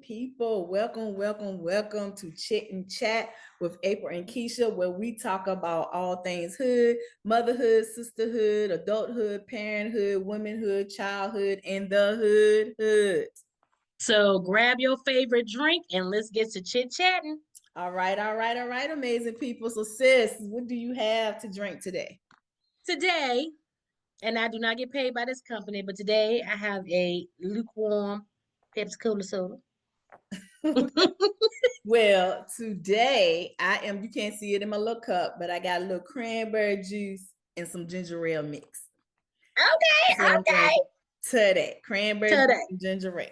people. Welcome to Chit and Chat with April and Kisha, where we talk about all things hood, motherhood, sisterhood, adulthood, parenthood, womanhood, childhood, and the hood. So grab your favorite drink and let's get to chit-chatting. All right, amazing people. So sis, what do you have to drink today? Today, and I do not get paid by this company, but today I have a lukewarm Pepsi Cola soda. Well, today you can't see it in my little cup, but I got a little cranberry juice and some ginger ale mix. Okay. Today, cranberry juice and ginger ale.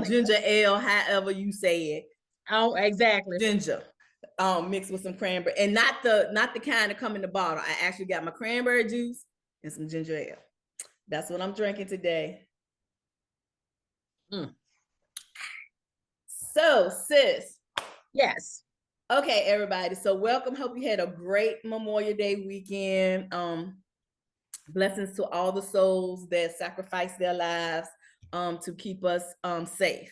Ginger ale, however you say it. Oh, exactly. Ginger, mixed with some cranberry, and not the kind that come in the bottle. I actually got my cranberry juice and some ginger ale. That's what I'm drinking today. So, sis. Yes. Okay, everybody. So welcome. Hope you had a great Memorial Day weekend. Blessings to all the souls that sacrificed their lives to keep us safe.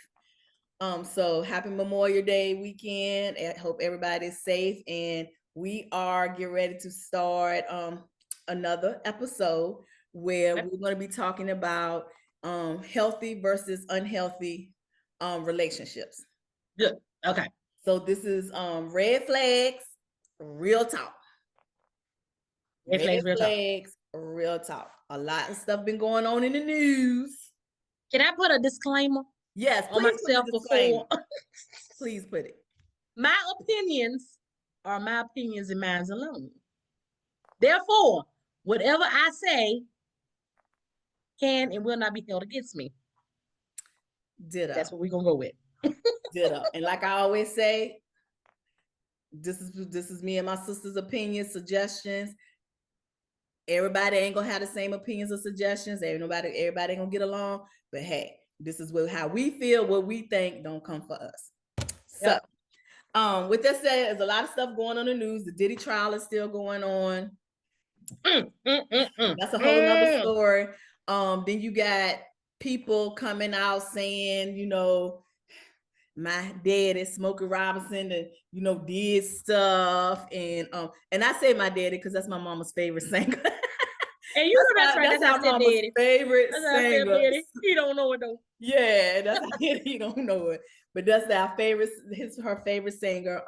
So happy Memorial Day weekend. I hope everybody's safe, and we are getting ready to start another episode where we're going to be talking about healthy versus unhealthy relationships. Good. Okay. So this is red flags, real talk. Red flags, real talk. A lot of stuff been going on in the news. Can I put a disclaimer? Yes, on myself before. Please put it. My opinions are my opinions and mine alone. Therefore, whatever I say can and will not be held against me. Ditto. That's what we're gonna go with. Ditto. And like I always say, this is me and my sister's opinions, suggestions. Everybody ain't gonna have the same opinions or suggestions. Everybody ain't gonna get along. But hey, this is how we feel, what we think. Don't come for us. So, with that said, there's a lot of stuff going on in the news. The Diddy trial is still going on. That's a whole nother story. Then you got people coming out saying, my daddy, Smokey Robinson, and did stuff, and I say my daddy because that's my mama's favorite singer. And you know that's right. That's how I said daddy. Favorite singer. Daddy. He don't know it though. Yeah, that's how he don't know it. But that's our favorite. Her favorite singer.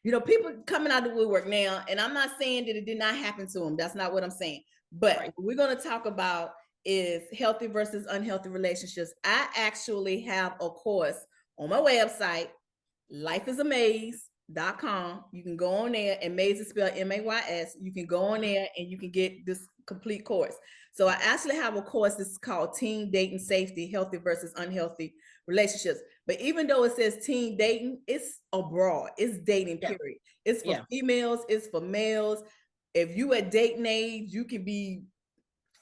People coming out of the woodwork now, and I'm not saying that it did not happen to him. That's not what I'm saying. But what we're going to talk about is healthy versus unhealthy relationships. I actually have a course on my website, lifeisamaze.com. You can go on there, and maze is spelled M-A-Y-S. You can go on there and you can get this complete course. So I actually have a course that's called Teen Dating Safety, Healthy versus Unhealthy Relationships. But even though it says teen dating, it's abroad. It's dating, period. It's for females. It's for males. If you at dating age, you can be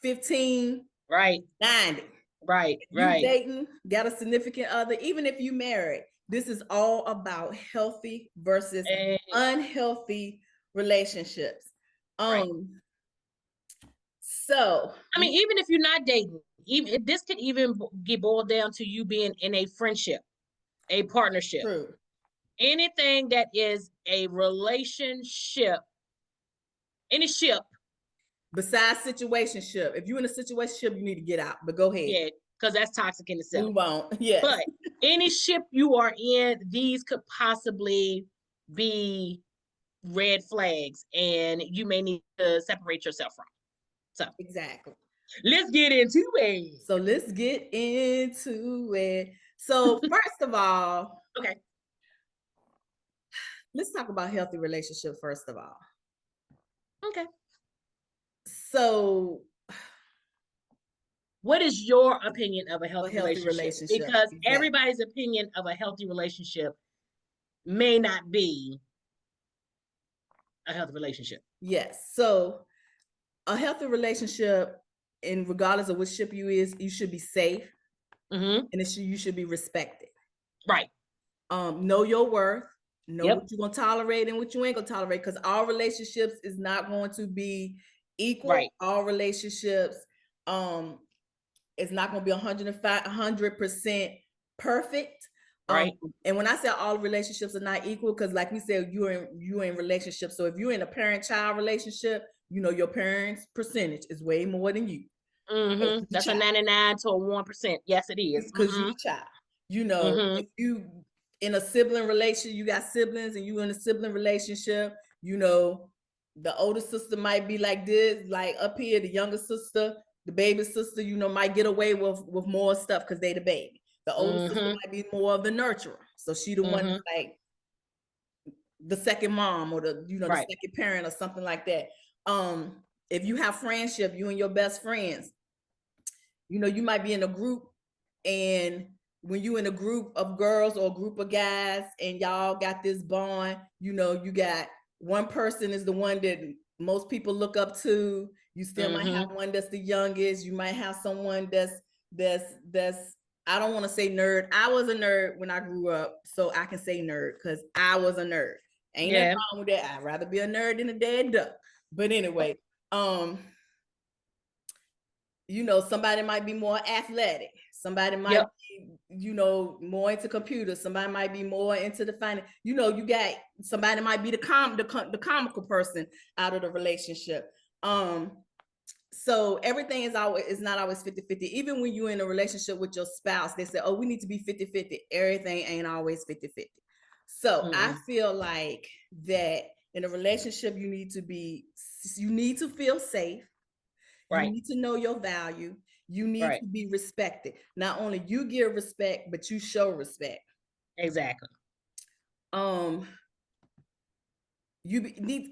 15, 90. Right. You dating, got a significant other, even if you married. This is all about healthy versus unhealthy relationships. So I mean, even if you're not dating, even this could even get boiled down to you being in a friendship, a partnership. True. Anything that is a relationship, any ship. Besides situationship. If you're in a situationship, you need to get out. But go ahead. Yeah, because that's toxic in itself. Move on. Yes. But any ship you are in, these could possibly be red flags, and you may need to separate yourself from. So exactly. Let's get into it. So first of all, okay. Let's talk about healthy relationship first of all. Okay. So what is your opinion of a healthy relationship? Because everybody's opinion of a healthy relationship may not be a healthy relationship. Yes. So a healthy relationship, and regardless of which ship you should be safe, and you should be respected. Right. Know your worth. Know what you're gonna tolerate and what you ain't gonna tolerate, because all relationships is not going to be equal. Right. All relationships, it's not gonna be 100% perfect. Right. And when I say all relationships are not equal, because like we said, you're in relationships. So if you're in a parent-child relationship, you know your parents' percentage is way more than you. Mm-hmm. That's a 99 to a 1%. Yes, it is. Because you're Mm-hmm. the child. You know, Mm-hmm. if you in a sibling relationship, you got siblings and you in a sibling relationship, you know, the older sister might be like this, like up here, the younger sister, the baby sister, you know, might get away with more stuff because they the baby. The older sister Mm-hmm. might be more of the nurturer. So she the one Mm-hmm. that's like the second mom or the, you know, the Right. second parent or something like that. If you have friendship, you and your best friends, you know, you might be in a group, and when you in a group of girls or a group of guys and y'all got this bond, you know, you got one person is the one that most people look up to. You still might have Mm-hmm. one that's the youngest. You might have someone that's I don't want to say nerd. I was a nerd when I grew up, so I can say nerd because I was a nerd. Ain't nothing Yeah. wrong with that. I'd rather be a nerd than a dead duck. But anyway, you know, somebody might be more athletic. Somebody might Yep. be, you know, more into computers. Somebody might be more into the finance. You know, you got somebody might be the comical person out of the relationship. So everything is not always 50-50. Even when you're in a relationship with your spouse, they say, oh, we need to be 50-50. Everything ain't always 50-50. So I feel like that in a relationship, you need to feel safe. You Right. need to know your value. You need Right. to be respected. Not only you give respect, but you show respect. Exactly. Um, you need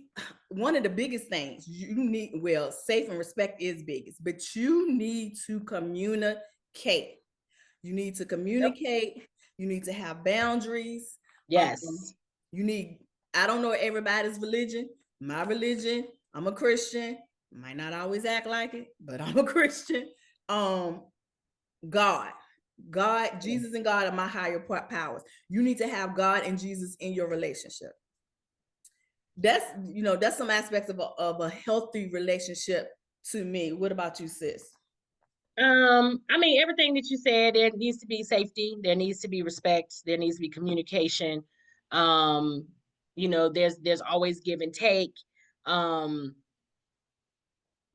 one of the biggest things you need. Well, safe and respect is biggest, but you need to communicate. You need to Yep. communicate. You need to have boundaries. Yes. You need. I don't know everybody's religion. My religion. I'm a Christian. Might not always act like it, but I'm a Christian. Um, God. God, Jesus and God are my higher powers. You need to have God and Jesus in your relationship. That's, you know, that's some aspects of a healthy relationship to me. What about you, sis? I mean, everything that you said, there needs to be safety, there needs to be respect, there needs to be communication. Um, there's always give and take. Um,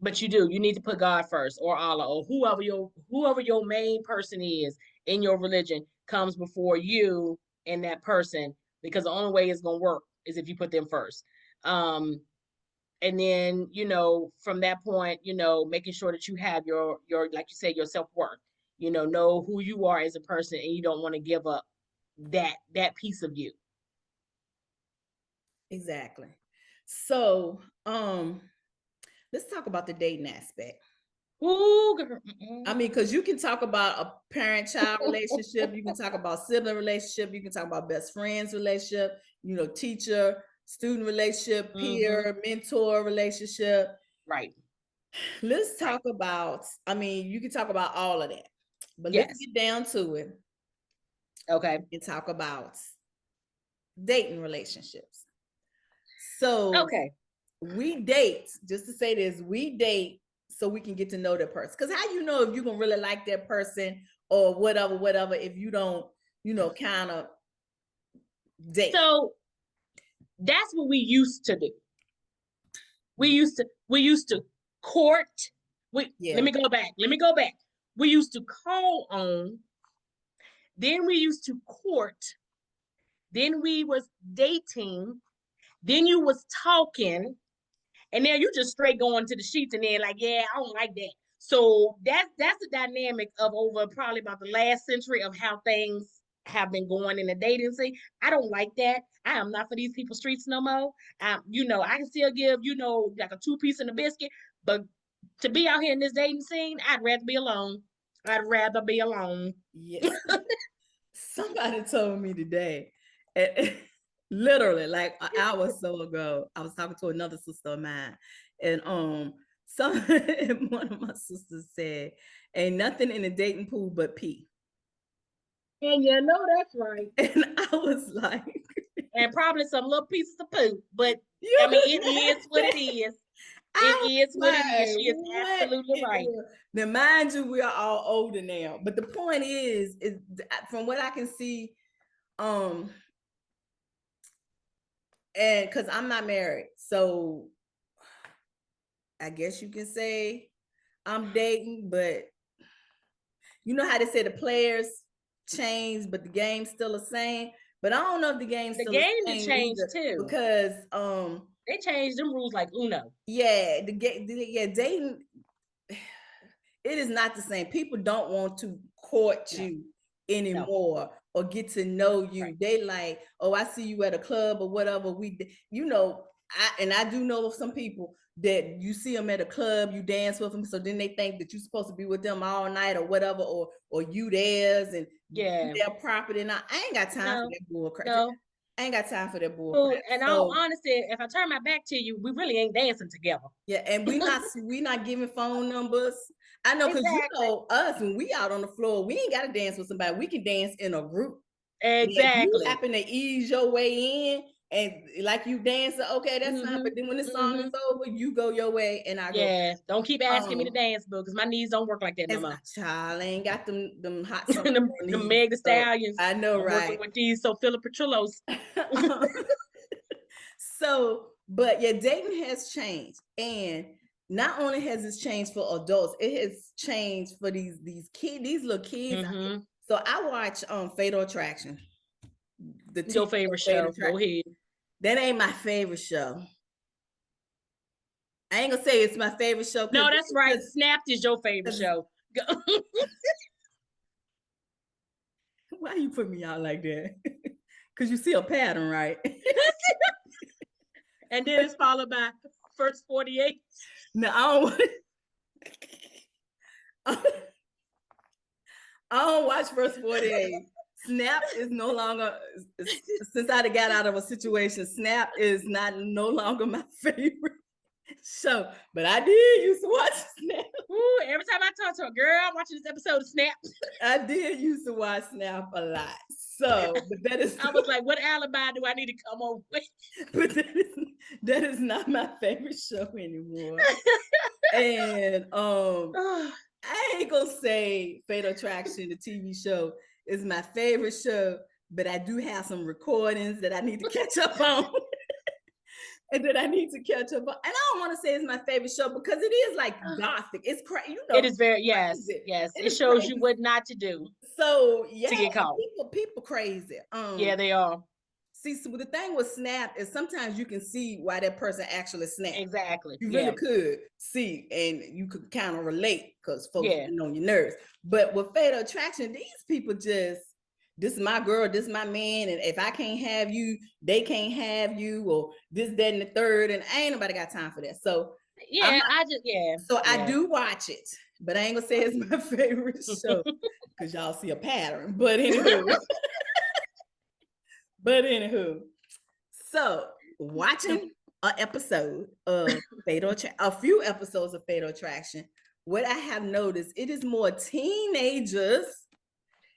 but you need to put God first, or Allah, or whoever your main person is in your religion comes before you and that person, because the only way it's gonna work is if you put them first. Um, and then from that point, making sure that you have your like you said, your self-worth, know who you are as a person, and you don't want to give up that piece of you. Exactly. So, let's talk about the dating aspect. Ooh, I mean, because you can talk about a parent-child relationship, you can talk about sibling relationship, you can talk about best friends relationship, you know, teacher, student relationship, peer, mentor relationship. right, Let's right, talk about, I mean, you can talk about all of that, but let's yes, get down to it okay, and talk about dating relationships. So okay. we date, just to say this, we date so we can get to know that person. Because how you know if you're gonna really like that person or whatever, if you don't, you know, kind of date. So that's what we used to do. We used to court. We let Yeah, me go back. Let me go back. We used to call on, then we used to court, then we was dating, then you was talking, and now you just straight going to the sheets, and then like, yeah, I don't like that. So that's the dynamic of over probably about the last century of how things have been going in the dating scene. I don't like that. I am not for these people streets no more. I can still give, like a two-piece and a biscuit, but to be out here in this dating scene, I'd rather be alone. I'd rather be alone. yes. Somebody told me today, literally like an hour or so ago, I was talking to another sister of mine, and some one of my sisters said, "Ain't nothing in the dating pool but pee." And that's right. And I was like, And probably some little pieces of poop, but I you mean, could it not is what it is. It is what it is. She is absolutely right. Now, mind you, we are all older now, but the point is from what I can see, and because I'm not married, so I guess you can say I'm dating, but you know how they say the players change, but the game's still the same. But I don't know if the game's still the game same changed either, too, because they changed them rules like Uno. yeah, dating, it is not the same. People don't want to court you anymore or get to know you. Right. They like, oh, I see you at a club or whatever. I do know of some people that you see them at a club, you dance with them, so then they think that you're supposed to be with them all night or whatever, or you theirs and their property. And I ain't got time for that bull crap. No. I ain't got time for that bull crap. And all honesty, if I turn my back to you, we really ain't dancing together. Yeah, and we not giving phone numbers. I know, because you know us, when we out on the floor, we ain't got to dance with somebody. We can dance in a group. Exactly. If you happen to ease your way in and like you dance, okay, that's fine. But then when the song is over, you go your way and I go. Yeah, don't keep asking me to dance, boo, because my knees don't work like that no more. Child, I ain't got them hot them Meg the Stallions. I know, right? Working with these Philip Petrillos. So, but yeah, dating has changed, and not only has it changed for adults, it has changed for these kids, these little kids. So I watch Fatal Attraction. Your favorite show? Go ahead. That ain't my favorite show. I ain't gonna say it's my favorite show. No, that's right. Snapped is your favorite show. Why you put me out like that? Because you see a pattern, right? And then it's followed by First 48. No, I don't watch First 48. Snap is no longer, since I got out of a situation, Snap is no longer my favorite show. But I did used to watch Snap. Ooh, every time I talk to a girl, I'm watching this episode of Snap. I did used to watch Snap a lot. So, but that is. I was like, what alibi do I need to come on with? But that is not my favorite show anymore. And I ain't gonna say Fatal Attraction, the TV show, is my favorite show, but I do have some recordings that I need to catch up on. And that I need to catch up on. And I don't want to say it's my favorite show because it is like gothic. It's crazy, you know. It is very yes. It shows crazy. You what not to do. So yeah, to get caught. People crazy. Yeah, they are. See, so the thing with Snap is sometimes you can see why that person actually snapped. Exactly. You really could see, and you could kind of relate because folks get on your nerves. But with Fatal Attraction, these people just, this is my girl, this is my man, and if I can't have you, they can't have you, or this, that, and the third, and ain't nobody got time for that. So I do watch it, but I ain't gonna say it's my favorite show because y'all see a pattern. But anywho, so watching an episode of a few episodes of Fatal Attraction, what I have noticed, it is more teenagers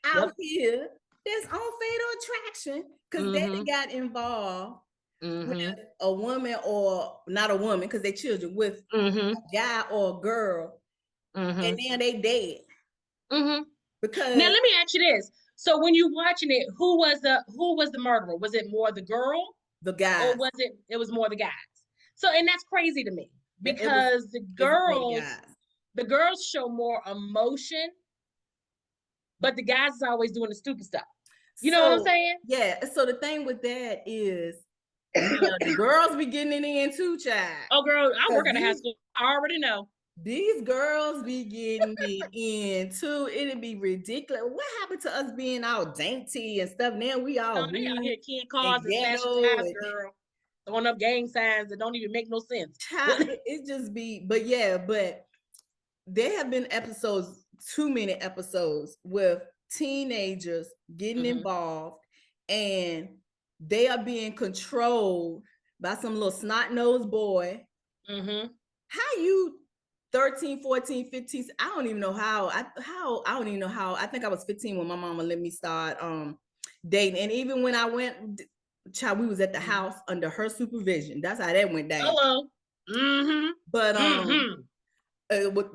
out here that's on Fatal Attraction because they got involved with a woman, or not a woman because they're children, with a guy or a girl, and now they dead. Because now let me ask you this: so when you watching it, who was the murderer? Was it more the girl, the guy, or was it was more the guys? So, and that's crazy to me because the girls show more emotion, but the guys is always doing the stupid stuff. You know what I'm saying? Yeah. So the thing with that is, the girls be getting it in too, child. Oh, girl, I work at a high school. I already know. These girls be getting it in too. It'd be ridiculous. What happened to us being all dainty and stuff? Now we all they out here keying cars and smashing tires, girl. Throwing up gang signs that don't even make no sense. It just be, but there have been episodes, too many episodes with teenagers getting involved, and they are being controlled by some little snot-nosed boy. How you 13, 14, 15, I don't even know how. I don't even know how. I think I was 15 when my mama let me start dating. And even when I went, child, we was at the house under her supervision. That's how that went down. Hello. But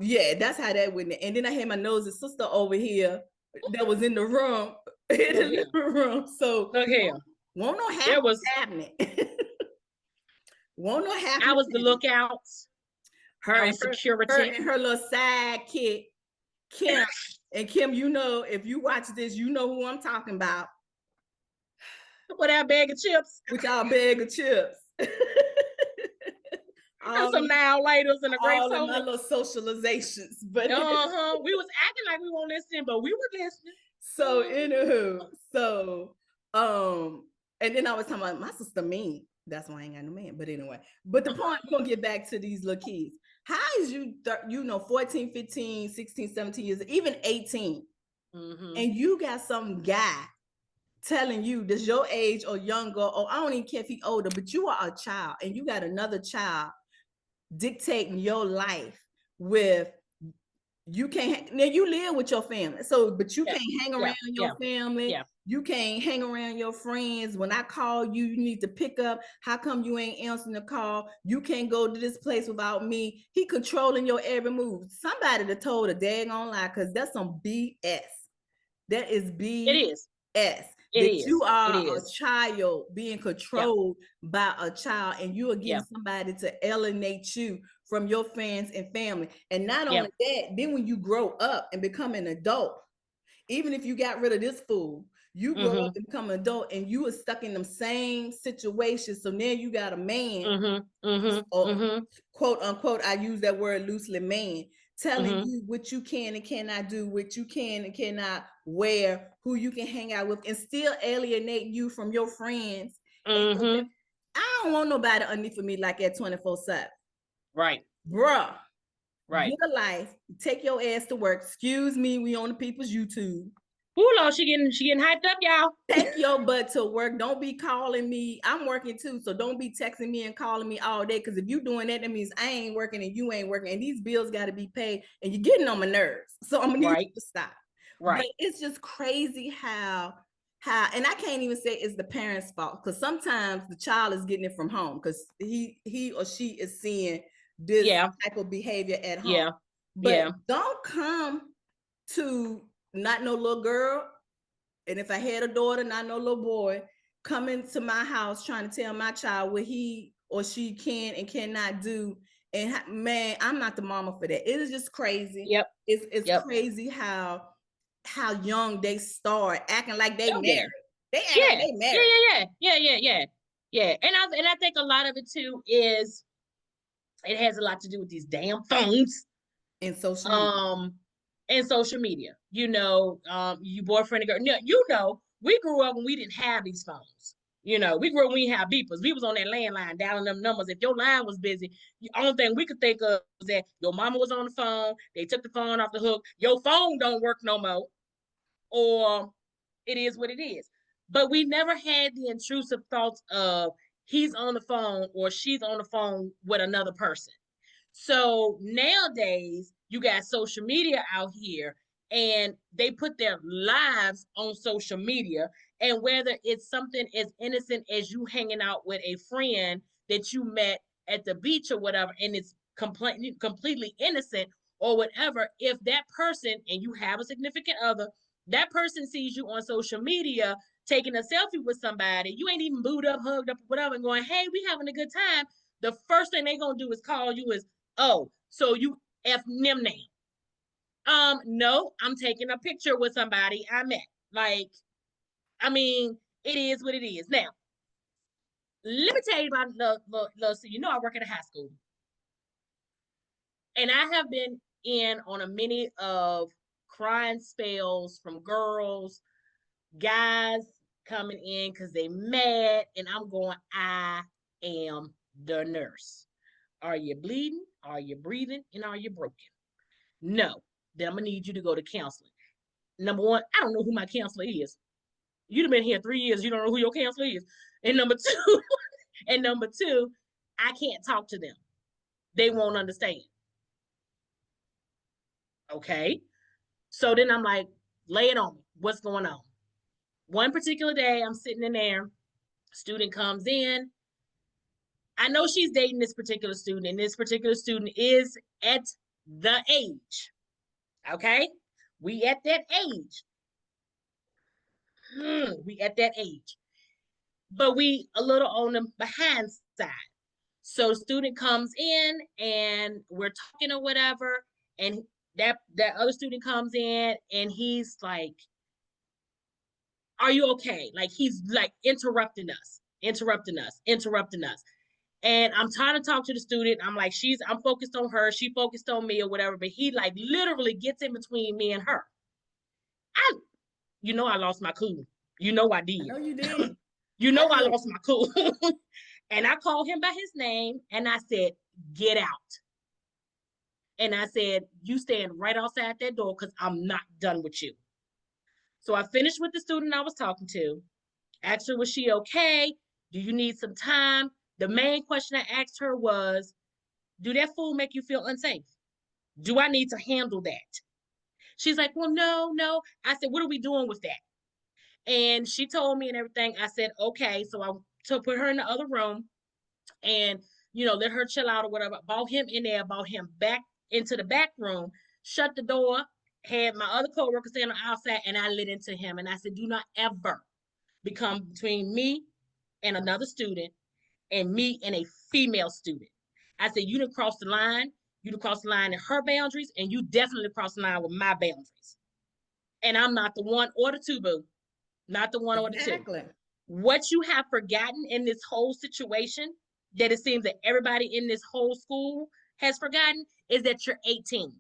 yeah, that's how that went. And then I had my nosy sister over here that was in the room, in the living room. So look here. Won't no There was happening. Won't no happening. I was the lookout. I was security. Her and her little sidekick, Kim. And Kim, you know, if you watch this, you know who I'm talking about. With our bag of chips. With our bag of chips. All some now laters and a great all of my little socializations. But we was acting like we weren't listening, but we were listening. So anywho, and then I was talking about my sister mean. That's why I ain't got no man. But anyway, but the point, we're gonna get back to these little kids. How is you 14, 15, 16, 17 years, even 18, and you got some guy telling you this your age or younger, or I don't even care if he older, but you are a child and you got another child dictating your life with, you can't, now you live with your family, so but you can't hang around your family, you can't hang around your friends. When I call you, you need to pick up. How come you ain't answering the call? You can't go to this place without me. He controlling your every move. Somebody that told a daggone lie, because that's some BS. That is BS. It is. You are a child being controlled by a child, and you are getting somebody to alienate you from your friends and family. And not only that, then when you grow up and become an adult, even if you got rid of this fool, you grow up and become an adult, and you are stuck in them same situations. So now you got a man, or quote unquote, I use that word loosely, man, telling you what you can and cannot do, what you can and cannot wear, who you can hang out with, and still alienate you from your friends. I don't want nobody underneath of me like that 24/7. Right. Bruh. Right. Get a life. Take your ass to work. Excuse me, we on the people's YouTube. Ooh, Lord, she getting hyped up, y'all. Take your butt to work. Don't be calling me. I'm working too, so don't be texting me and calling me all day. Because if you doing that, that means I ain't working and you ain't working, and these bills got to be paid, and you're getting on my nerves. So I'm gonna need you to stop. Right. But it's just crazy how, and I can't even say it's the parents' fault, because sometimes the child is getting it from home because he or she is seeing this type of behavior at home. But don't come to not no little girl, and if I had a daughter, not no little boy, coming to my house trying to tell my child what he or she can and cannot do. And man, I'm not the mama for that. It is just crazy. It's crazy how young they start acting like they married. They act like they married. Yeah. And I think a lot of it too is, it has a lot to do with these damn phones and social media. And social media, you boyfriend and girl. We grew up when we didn't have these phones. We grew up when we had beepers. We was on that landline dialing them numbers. If your line was busy, the only thing we could think of was that your mama was on the phone. They took the phone off the hook. Your phone don't work no more, or it is what it is. But we never had the intrusive thoughts of he's on the phone or she's on the phone with another person. So nowadays, you got social media out here, and they put their lives on social media. And whether it's something as innocent as you hanging out with a friend that you met at the beach or whatever, and it's completely innocent or whatever, if that person, and you have a significant other, that person sees you on social media taking a selfie with somebody, you ain't even booed up, hugged up, whatever, and going, hey, we having a good time. The first thing they gonna do is call you is, oh, so you F nim now. No, I'm taking a picture with somebody I met. Like, I mean, it is what it is. Now, let me tell you about so I work at a high school. And I have been in on a many of crying spells from girls, guys coming in because they mad, and I'm going, I am the nurse. Are you bleeding? Are you breathing? And are you broken? No. Then I'm gonna need you to go to counseling. Number one, I don't know who my counselor is. You've been here 3 years, you don't know who your counselor is. And number two, I can't talk to them. They won't understand. Okay. So then I'm like, lay it on me. What's going on? One particular day, I'm sitting in there, student comes in, I know she's dating this particular student, and this particular student is at the age. Okay, we at that age. We at that age, but we a little on the behind side. So student comes in and we're talking or whatever, and that other student comes in and he's like, "Are you okay?" Like he's like interrupting us, interrupting us, interrupting us. And I'm trying to talk to the student. I'm like, I'm focused on her, she focused on me or whatever. But he like literally gets in between me and her. I, I lost my cool. I I did. know you did. I I lost my cool. And I called him by his name and I said, "Get out." And I said, "You stand right outside that door because I'm not done with you." So I finished with the student I was talking to, asked her, was she okay? Do you need some time? The main question I asked her was, do that food make you feel unsafe? Do I need to handle that? She's like, well, no, no. I said, what are we doing with that? And she told me and everything. I said, okay. So I put her in the other room and, let her chill out or whatever. Brought him in there, brought him back into the back room, shut the door, had my other coworker standing outside, and I lit into him. And I said, do not ever become between me and another student and me and a female student. I said, you didn't cross the line. You didn't cross the line in her boundaries, and you definitely crossed the line with my boundaries. And I'm not the one or the two, boo. Not the one or the two. exactly. What you have forgotten in this whole situation, that it seems that everybody in this whole school has forgotten, is that you're 18.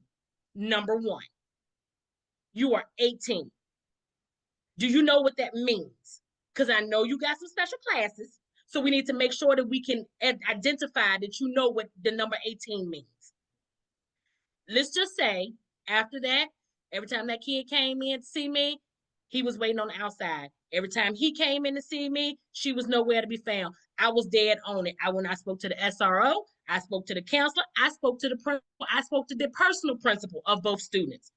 Number one, you are 18. Do you know what that means? Because I know you got some special classes. So we need to make sure that we can identify that you know what the number 18 means. Let's just say after that, every time that kid came in to see me, he was waiting on the outside. Every time he came in to see me, she was nowhere to be found. I was dead on it. When I spoke to the SRO, I spoke to the counselor, I spoke to the principal, I spoke to the personal principal of both students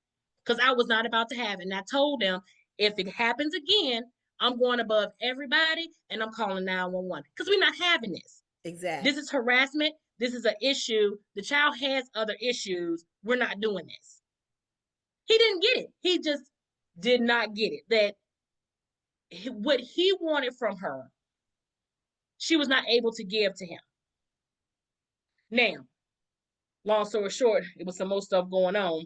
because I was not about to have it. And I told them, if it happens again, I'm going above everybody and I'm calling 911 because we're not having this. Exactly. This is harassment. This is an issue. The child has other issues. We're not doing this. He didn't get it. He just did not get it. That what he wanted from her, she was not able to give to him. Now, long story short, it was some more stuff going on.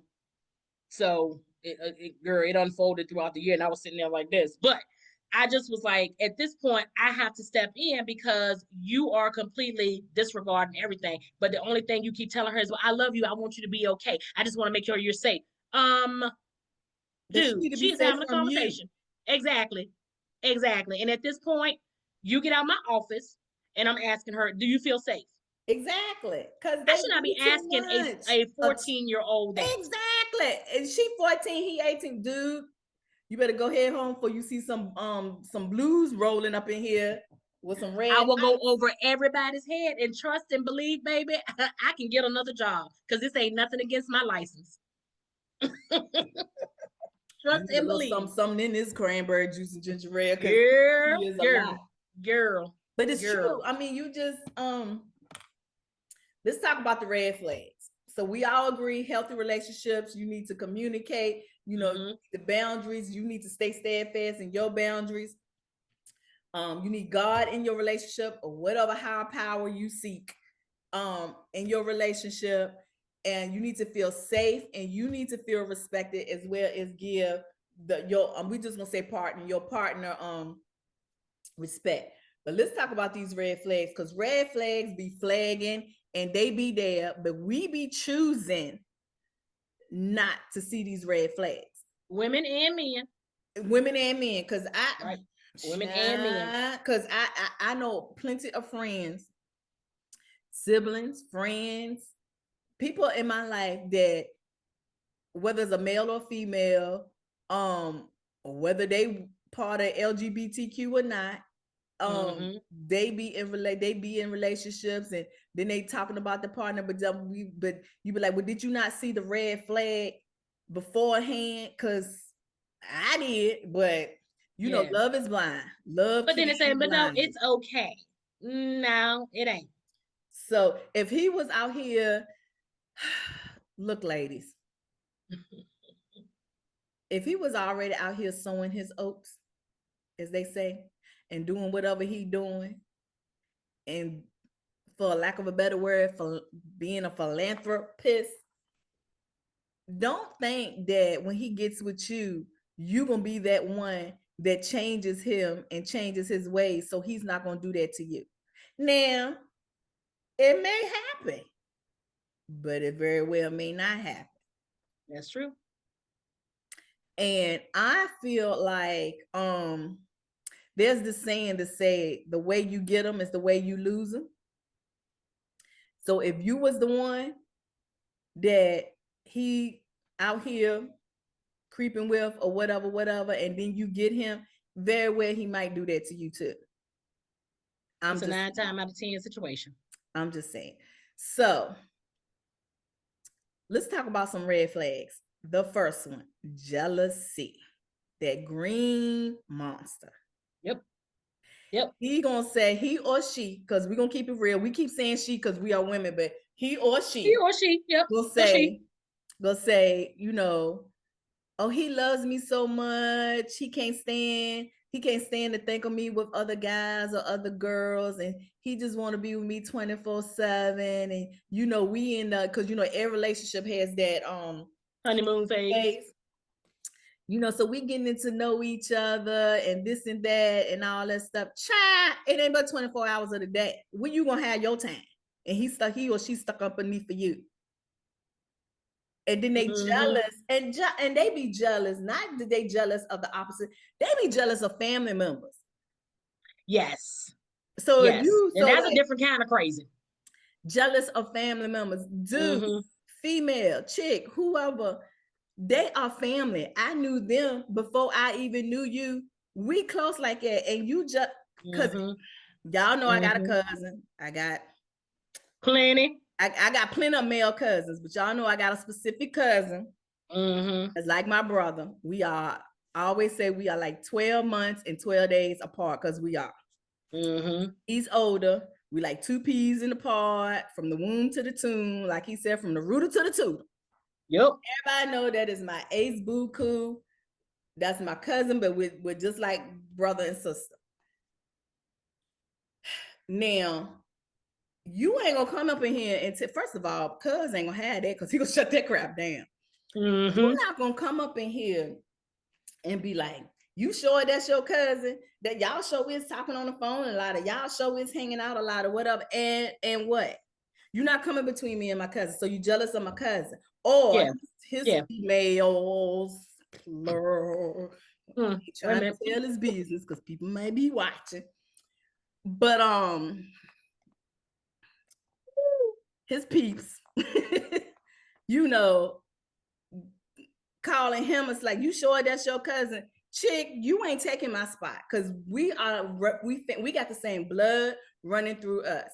So it unfolded throughout the year, and I was sitting there like this. But I just was like, at this point, I have to step in because you are completely disregarding everything. But the only thing you keep telling her is, "Well, I love you. I want you to be okay. I just want to make sure you're safe." But she Dude, need to be she's safe having a from you. conversation. Exactly. Exactly. And at this point, you get out of my office and I'm asking her, "Do you feel safe?" Exactly. Because I they should not do be too asking much. a 14-year-old that. Exactly. And she 14, he 18. Dude, you better go head home before you see some blues rolling up in here with some I red will go lights. over everybody's head and trust and believe, baby, I can get another job because this ain't nothing against my license. You Trust need a and little believe. something in this cranberry juice and ginger ale because Girl, he is a girl, lot. girl, But it's true. girl. I mean, you just let's talk about the red flags. So we all agree healthy relationships, you need to communicate, Mm-hmm. the boundaries, you need to stay steadfast in your boundaries. You need God in your relationship or whatever higher power you seek in your relationship. And you need to feel safe and you need to feel respected as well as give your we just gonna say partner, your partner respect. But let's talk about these red flags because red flags be flagging and they be there, but we be choosing not to see these red flags. Women and men. Women and men, because Right. Women and men. I know plenty of friends, siblings, friends, people in my life that whether it's a male or female, or whether they part of LGBTQ or not, Mm-hmm. they be in relationships and then they talking about the partner, but you be like, well, did you not see the red flag beforehand? Because I did, but Yeah. love is blind. Love But then can they say, but no, blind you. it's okay. No, it ain't. So if he was out here, look, ladies, if he was already out here sowing his oats, as they say, and doing whatever he doing, and for lack of a better word, for being a philanthropist, don't think that when he gets with you, you're gonna be that one that changes him and changes his ways, so he's not gonna do that to you. Now, it may happen, but it very well may not happen. That's true. And I feel like there's this saying to say the way you get them is the way you lose them. So if you was the one that he out here creeping with or whatever, and then you get him, very well he might do that to you too. It's a 9 times out of 10 situation. I'm just saying. So let's talk about some red flags. The first one, jealousy. That green monster. Yep. He gonna say, he or she, because we're gonna keep it real. We keep saying she because we are women, but he or she. Yep. Gonna say, you know, oh, he loves me so much. He can't stand to think of me with other guys or other girls, and he just want to be with me 24/7. And you know, we in the, because you know every relationship has that honeymoon phase. You know, so we getting to know each other and this and that and all that stuff. Child, it ain't but 24 hours of the day. When you gonna have your time? And he or she stuck underneath for you. And then they jealous, and they be jealous. Not that they jealous of the opposite. They be jealous of family members. Yes. So if you, and that's like, a different kind of crazy. Jealous of family members, dude, female, chick, whoever, they are family. I knew them before I even knew you. We close like that, and you just because y'all know I got a cousin. I got plenty. I got plenty of male cousins, but y'all know I got a specific cousin. It's like my brother. We are, I always say we are like 12 months and 12 days apart, because we are. He's older. We like 2 peas in the pod, from the womb to the tomb, like he said, from the rooter to the tutor. Yep. Everybody know that is my ace buku. That's my cousin, but we're just like brother and sister. Now, you ain't gonna come up in here and first of all, cuz ain't gonna have that, because he gonna shut that crap down. You're not gonna come up in here and be like, you sure that's your cousin? That y'all show is talking on the phone a lot, of y'all show is hanging out a lot, or whatever. And what? You're not coming between me and my cousin, so you jealous of my cousin, or his females, plural. He trying to tell his business because people may be watching. But his peeps, you know, calling him, it's like, you sure that's your cousin? Chick, you ain't taking my spot, because we got the same blood running through us.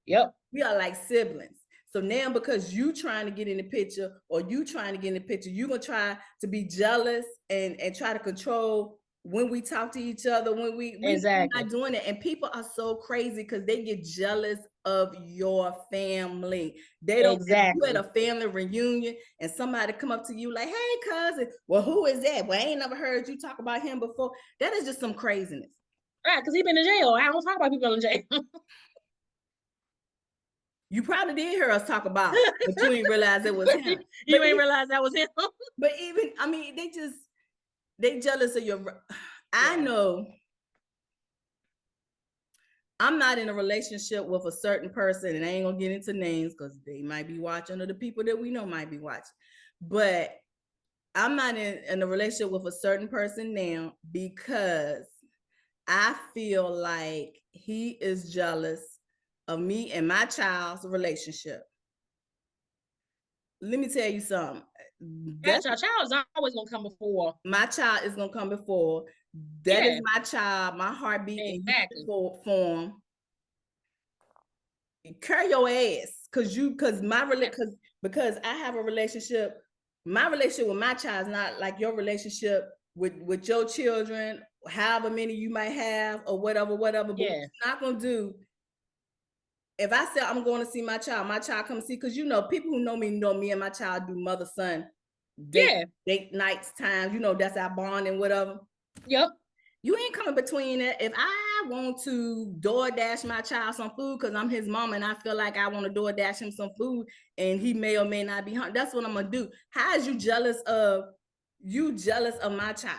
Yep. We are like siblings. So now, because you trying to get in the picture, or you trying to get in the picture, you're gonna try to be jealous and try to control when we talk to each other, when we're not doing it. And people are so crazy because they get jealous of your family. They don't. You at a family reunion and somebody come up to you like, hey cousin, well, who is that? Well, I ain't never heard you talk about him before. That is just some craziness. Right, because he been in jail. I don't talk about people in jail. You probably did hear us talk about it, but you ain't realize it was him. You ain't realize that was him. But even, I mean, they jealous of your. I know I'm not in a relationship with a certain person, and I ain't gonna get into names because they might be watching, or the people that we know might be watching. But I'm not in a relationship with a certain person now, because I feel like he is jealous of me and my child's relationship. Let me tell you something. That your child is always gonna come before. My child is gonna come before. That is my child, my heartbeat in youthful form. Carry your ass, because I have a relationship. My relationship with my child is not like your relationship with your children, however many you might have, or whatever. But what you're not gonna do if I say I'm going to see my child come see, because you know, people who know me and my child do mother-son date nights, times, you know, that's our bond and whatever. Yep. You ain't coming between it. If I want to DoorDash my child some food because I'm his mom and I feel like I want to DoorDash him some food and he may or may not be hungry, that's what I'm gonna do. How is you jealous of my child?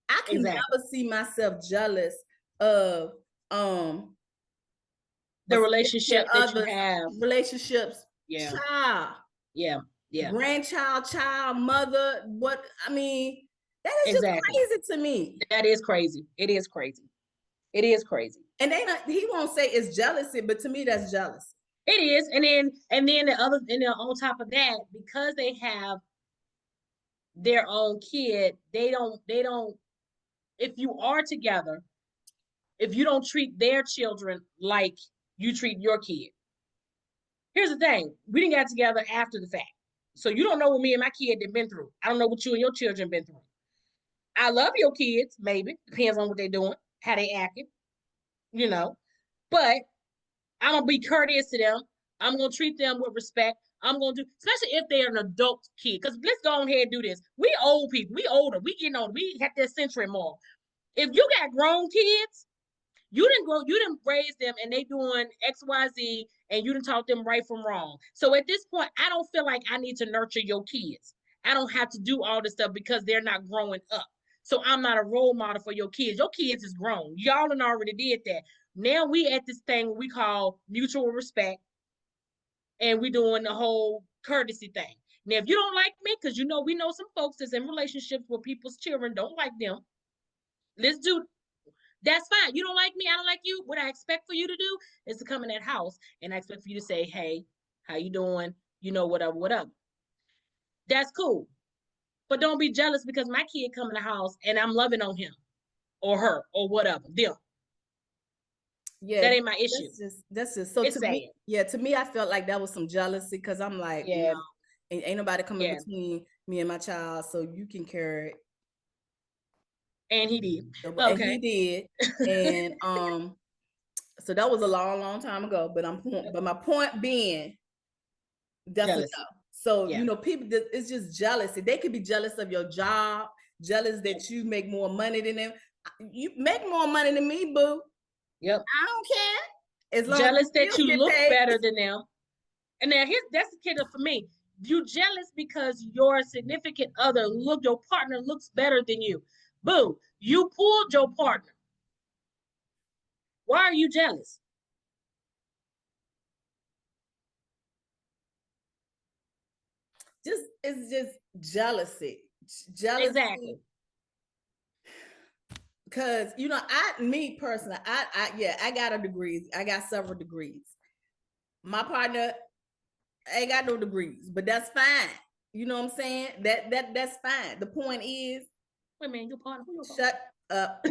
I can never see myself jealous of the relationship that you have. Relationships, yeah, child, yeah, grandchild, child, mother. What I mean, that is exactly. just crazy to me. That is crazy. It is crazy. It is crazy. And he won't say it's jealousy, but to me, that's jealousy. It is, and then the other, and then on top of that, because they have their own kid, they don't. If you are together, if you don't treat their children like you treat your kid. Here's the thing: we didn't get together after the fact, so you don't know what me and my kid have been through. I don't know what you and your children been through. I love your kids, maybe depends on what they're doing, how they acting, you know. But I'm gonna be courteous to them. I'm gonna treat them with respect. I'm gonna do, especially if they're an adult kid. Because let's go ahead and do this. We old people, we older, we getting older, we have this century more. If you got grown kids, you didn't raise them and they doing XYZ and you didn't taught them right from wrong. So at this point, I don't feel like I need to nurture your kids. I don't have to do all this stuff because they're not growing up. So I'm not a role model for your kids. Your kids is grown. Y'all done already did that. Now we at this thing we call mutual respect, and we doing the whole courtesy thing. Now, if you don't like me, because you know we know some folks that's in relationships where people's children don't like them, let's do. That's fine. You don't like me, I don't like you. What I expect for you to do is to come in that house, and I expect for you to say, "Hey, how you doing? You know, whatever." That's cool. But don't be jealous because my kid come in the house and I'm loving on him or her or whatever. Them. Yeah, that ain't my issue. That's just so. It's to sad. Me, yeah, to me, I felt like that was some jealousy because I'm like, yeah, no, ain't nobody coming between me and my child, so you can carry it. And he did. Okay. And he did. And so that was a long time ago. But my point being, that's enough. So you know, people, it's just jealousy. They could be jealous of your job, jealous that you make more money than them. You make more money than me, boo. Yep. I don't care. As long jealous as that you look better than them. And now that's the kid for me. You jealous because your significant other your partner looks better than you. Boo, you pulled your partner. Why are you jealous? It's just jealousy. Exactly. Because you know, me personally, I got a degree. I got several degrees. My partner ain't got no degrees, but that's fine. You know what I'm saying? That's fine. The point is, wait a minute, your partner. Shut up.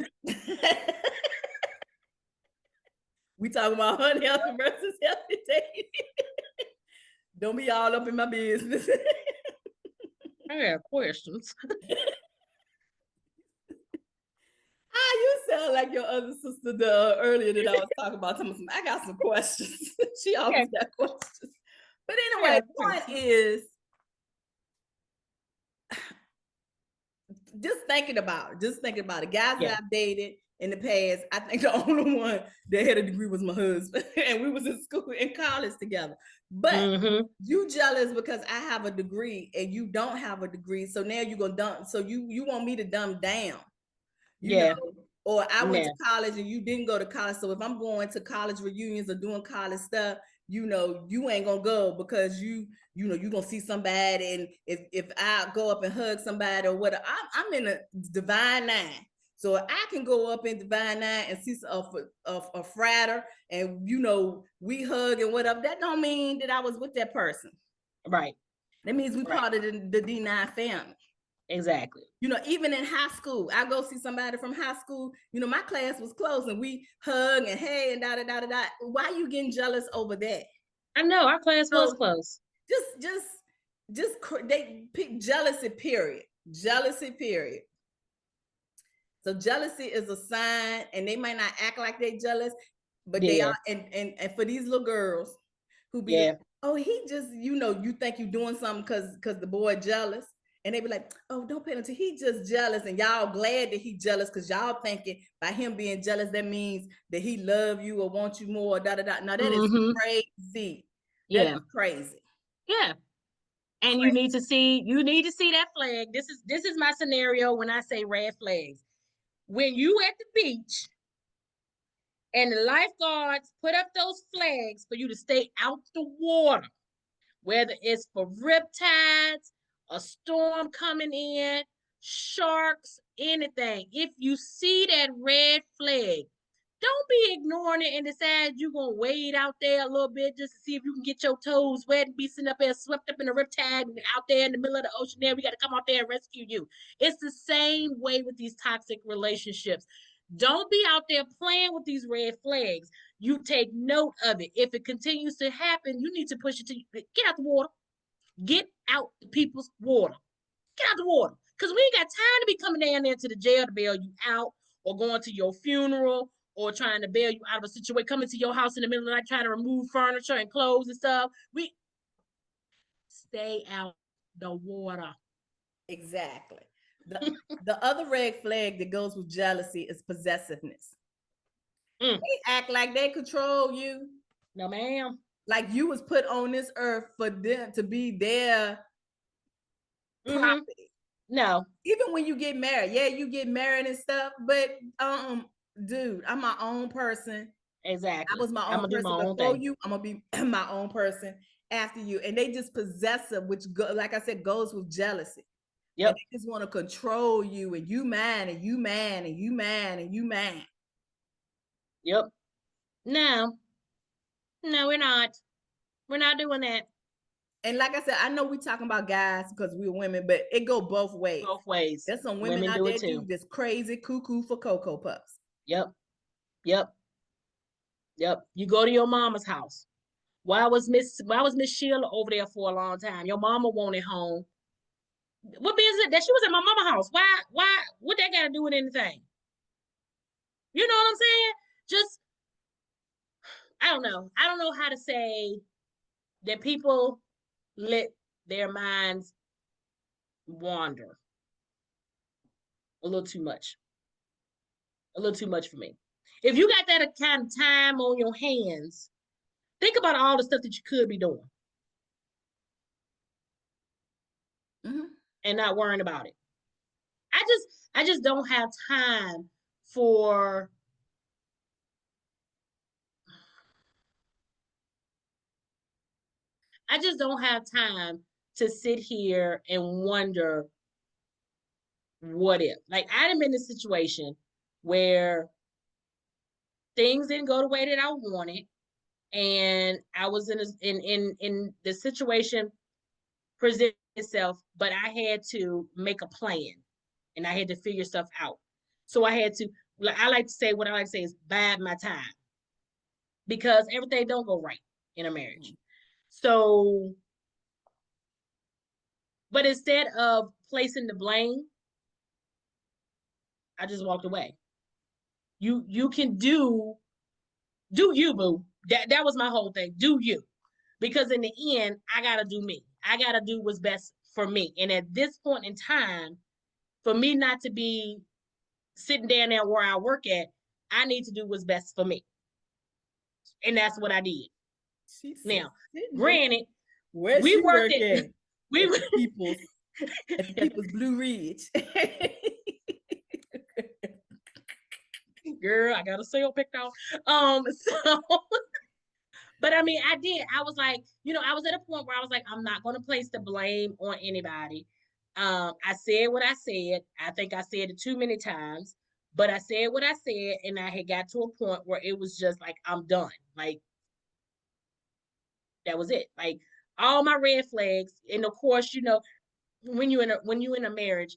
We talking about unhealthy versus healthy dating. Don't be all up in my business. I have questions. You sound like your other sister earlier that I was talking about. I got some questions. She always got questions. But anyway, the point is, just thinking about it. Guys that I've dated in the past, I think the only one that had a degree was my husband, and we was in school, in college together. But you jealous because I have a degree and you don't have a degree, so now you gonna dump. So you want me to dumb down, you know? Or I went to college and you didn't go to college. So if I'm going to college reunions or doing college stuff, you know, you ain't gonna go because you know you're gonna see somebody, and if I go up and hug somebody or whatever, I'm in a Divine Nine. So I can go up in Divine Nine and see a frater, and you know, we hug and whatever. That don't mean that I was with that person. Right. That means we part of the D9 family. Exactly. You know, even in high school, I go see somebody from high school. You know, my class was close and we hug and hey and da da da da da. Why are you getting jealous over that? I know our class was close. Just they pick jealousy. Period. Jealousy. Period. So jealousy is a sign, and they might not act like they jealous. But they Yeah. are, and for these little girls who be Yeah. like, oh, he just, you think you doing something because the boy jealous. And they be like, oh, don't pay attention. He just jealous. And y'all glad that he jealous because y'all thinking by him being jealous, that means that he love you or want you more, da da da. Now that is Mm-hmm. crazy. That Yeah. is crazy. Yeah. And you Crazy. need to see that flag. This is my scenario when I say red flags. When you at the beach and the lifeguards put up those flags for you to stay out the water, whether it's for riptides, a storm coming in, sharks, anything. If you see that red flag, don't be ignoring it and decide you're going to wade out there a little bit just to see if you can get your toes wet and be sitting up there swept up in a riptide and out there in the middle of the ocean there. We got to come out there and rescue you. It's the same way with these toxic relationships. Don't be out there playing with these red flags. You take note of it. If it continues to happen, you need to push it to get out the water. Get out the people's water. Get out the water. Because we ain't got time to be coming down there to the jail to bail you out or going to your funeral or trying to bail you out of a situation, coming to your house in the middle of the night trying to remove furniture and clothes and stuff. We stay out the water. Exactly. The other red flag that goes with jealousy is possessiveness. Mm. They act like they control you. No, ma'am. Like you was put on this earth for them to be their property. No. Even when you get married, yeah, you get married and stuff, but dude, I'm my own person. I Exactly. was my I'm own gonna do my person own before thing. you. I'm gonna be my own person after you. And they just possessive, which like I said, goes with jealousy. And Yep. they just want to control you, and you man, and you man, and you man, and you man. Yep. No. No, we're not. We're not doing that. And like I said, I know we talking about guys because we're women, but it go both ways. Both ways. There's some women Women out do it there too too. that's crazy cuckoo for Cocoa Puffs. Yep. Yep. Yep. You go to your mama's house. Why was Miss Sheila over there for a long time? Your mama wanted home. What business that she was at my mama's house? Why what that got to do with anything? You know what I'm saying? Just I don't know. I don't know how to say that people let their minds wander a little too much. A little too much for me. If you got that kind of time on your hands, think about all the stuff that you could be doing Mm-hmm. and not worrying about it. I just don't have time for I just don't have time to sit here and wonder what if. Like I've been in a situation where things didn't go the way that I wanted, and I was in the situation present itself, but I had to make a plan and I had to figure stuff out. So I had to, like I like to say, what I like to say is bide my time because everything don't go right in a marriage. So, but instead of placing the blame, I just walked away. You can do you, boo. That was my whole thing. Do you? Because in the end, I gotta do me. I gotta do what's best for me. And at this point in time, for me not to be sitting down there where I work at, I need to do what's best for me. And that's what I did. She said, Now, sitting there. granted, Where we she worked work at at? we At the people's Blue Ridge. girl, I got a sale picked off. So but I mean, I did. I was like, I was at a point where I was like, I'm not going to place the blame on anybody. I said what I said. I think I said it too many times, but I said what I said, and I had got to a point where it was just like I'm done. Like that was it. Like all my red flags, and of course, when you in a marriage,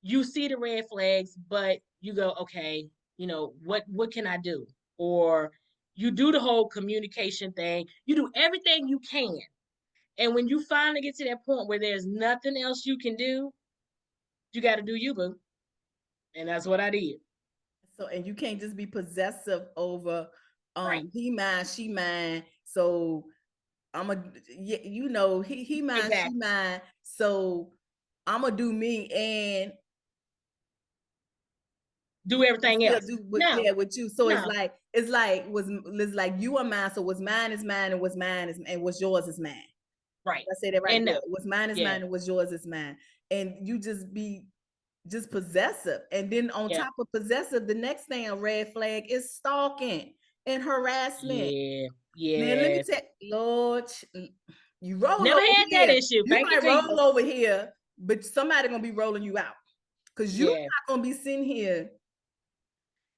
you see the red flags, but you go, okay, what can I do? Or you do the whole communication thing. You do everything you can. And when you finally get to that point where there's nothing else you can do, you got to do you, boo. And that's what I did. So, and you can't just be possessive over Right. He mine, she mine. So I'm a, you know, he mine, she Exactly. mine. So I'm gonna do me and Do everything still else. do with, No, yeah, with you. So no. it's like you are mine. So what's mine is mine, and what's mine is, and what's yours is mine. Right. I say that right? And Yeah. no. What's mine is Yeah. mine, and what's yours is mine. And you just possessive. And then on Yeah. top of possessive, the next thing a red flag is stalking and harassment. Yeah. Man, let me Yes. tell Lord, you roll Never over had that here. issue. You Thank you, might roll Jesus. over here, but somebody gonna be rolling you out. Because you're Yeah. not gonna be sitting here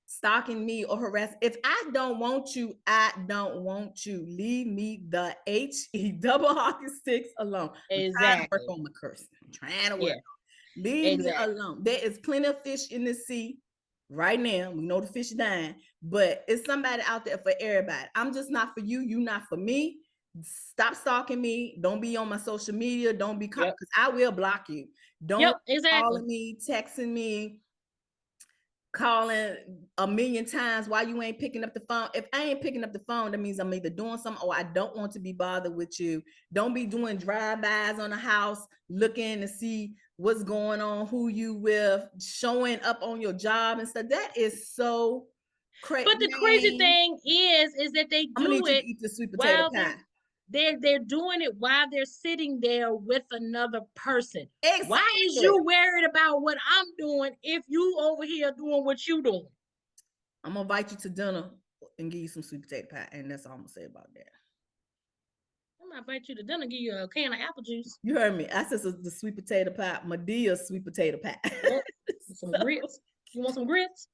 stalking me or harass. If I don't want you, I don't want you. Leave me the HE double hockey sticks alone. I'm trying to work Exactly. on my cursing. I'm trying to work. Yeah. Leave me Exactly. alone. There is plenty of fish in the sea right now. We know the fish are dying, but it's somebody out there for everybody. I'm just not for you. You not for me. Stop stalking me. Don't be on my social media. Don't be because Yep. I will block you. Don't Yep. Exactly. calling me, texting me, calling a million times why you ain't picking up the phone. If I ain't picking up the phone, that means I'm either doing something or I don't want to be bothered with you. Don't be doing drive-bys on the house, looking to see what's going on, who you with, showing up on your job and stuff. That is so crazy. But the crazy Man, thing is that they I'm gonna do need you to it eat the sweet potato while pie. they're doing it while they're sitting there with another person. Why is Exactly. you worried about what I'm doing if you over here doing what you doing? I'm gonna invite you to dinner and give you some sweet potato pie, and that's all I'm gonna say about that. I'm gonna invite you to dinner, give you a can of apple juice. You heard me. I said the sweet potato pie, Medea's sweet potato pie. Yep. Some So, grits. You want some grits?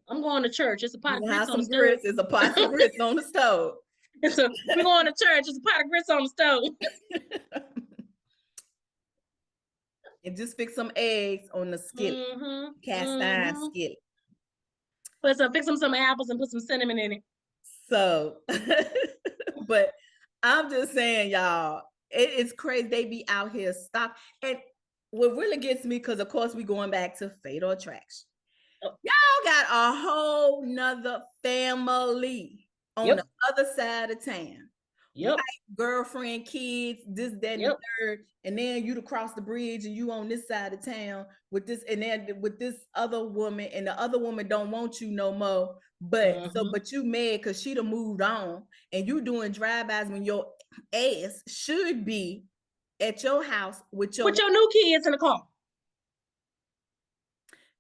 I'm going to church. It's a pot we're of gonna grits have on the some stove. grits. There's a pot of grits on the stove. So we're going to church. It's a pot of grits on the stove. And just fix some eggs on the skillet, Mm-hmm. cast iron Mm-hmm. skillet. Fix them some apples and put some cinnamon in it. So, but I'm just saying, y'all, it's crazy. They be out here stop. And what really gets me, because of course we going back to fatal attraction. Oh, Y'all got a whole nother family on the yep. other side of town. Wife, Yep. girlfriend, kids, this, that, and the Yep. third. And then you to cross the bridge and you on this side of town with this, and then with this other woman, and the other woman don't want you no more. Mm-hmm. But you mad because she done moved on, and you doing drive-bys when your ass should be at your house with your With your new kids in the car.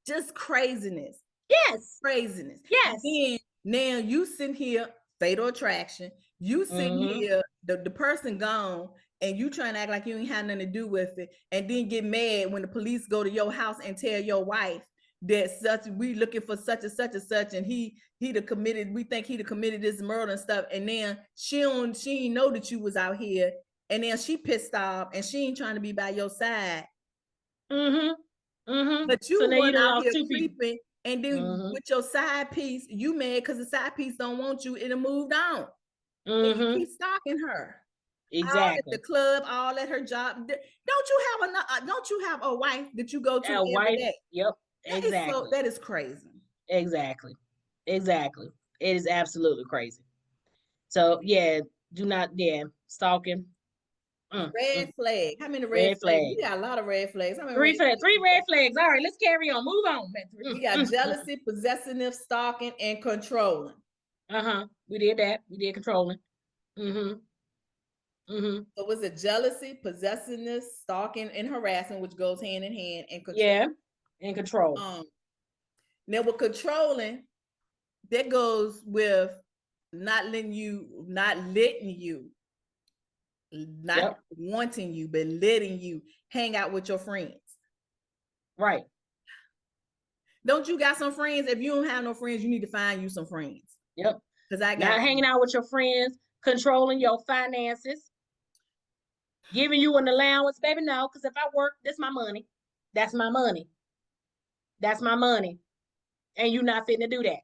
just craziness. Yes. Craziness. And Yes. then now you sitting here, fatal attraction. You sitting Mm-hmm. here, the person gone, and you trying to act like you ain't had nothing to do with it, and then get mad when the police go to your house and tell your wife that such we looking for such and such and such, and he'd have committed, we think he'd have committed this murder and stuff, and then she ain't know that you was out here, and then she pissed off and she ain't trying to be by your side. Mm-hmm. Mm-hmm. But So you now you one done out lost here two people. creeping, and then Mm-hmm. with your side piece, you mad because the side piece don't want you, and it moved on. And you Mm-hmm. keep stalking her. All at the Exactly. club, all at her job. Don't you have a wife that you go to A every wife. day? Yep. Exactly. That is crazy. Exactly. Exactly. It is absolutely crazy. So yeah, do not, yeah, stalking. Red flag. How many red Red flags? flag. We got a lot of red flags. How many red flags Three we red got? flags. All right, let's carry on. Move on. We got jealousy, possessiveness, stalking, and controlling. Uh-huh. We did that. We did controlling. Mm-hmm. Mm-hmm. So was it jealousy, possessiveness, stalking, and harassment, which goes hand in hand, and control? Yeah. And control. Um, Now with controlling, that goes with not Yep. wanting you, but letting you hang out with your friends. Right. Don't you got some friends? If you don't have no friends, you need to find you some friends. Yep. Because I got Not hanging some. out with your friends, controlling your finances, giving you an allowance, baby. No, because if I work, that's my money. That's my money. That's my money. And you're not fitting to do that.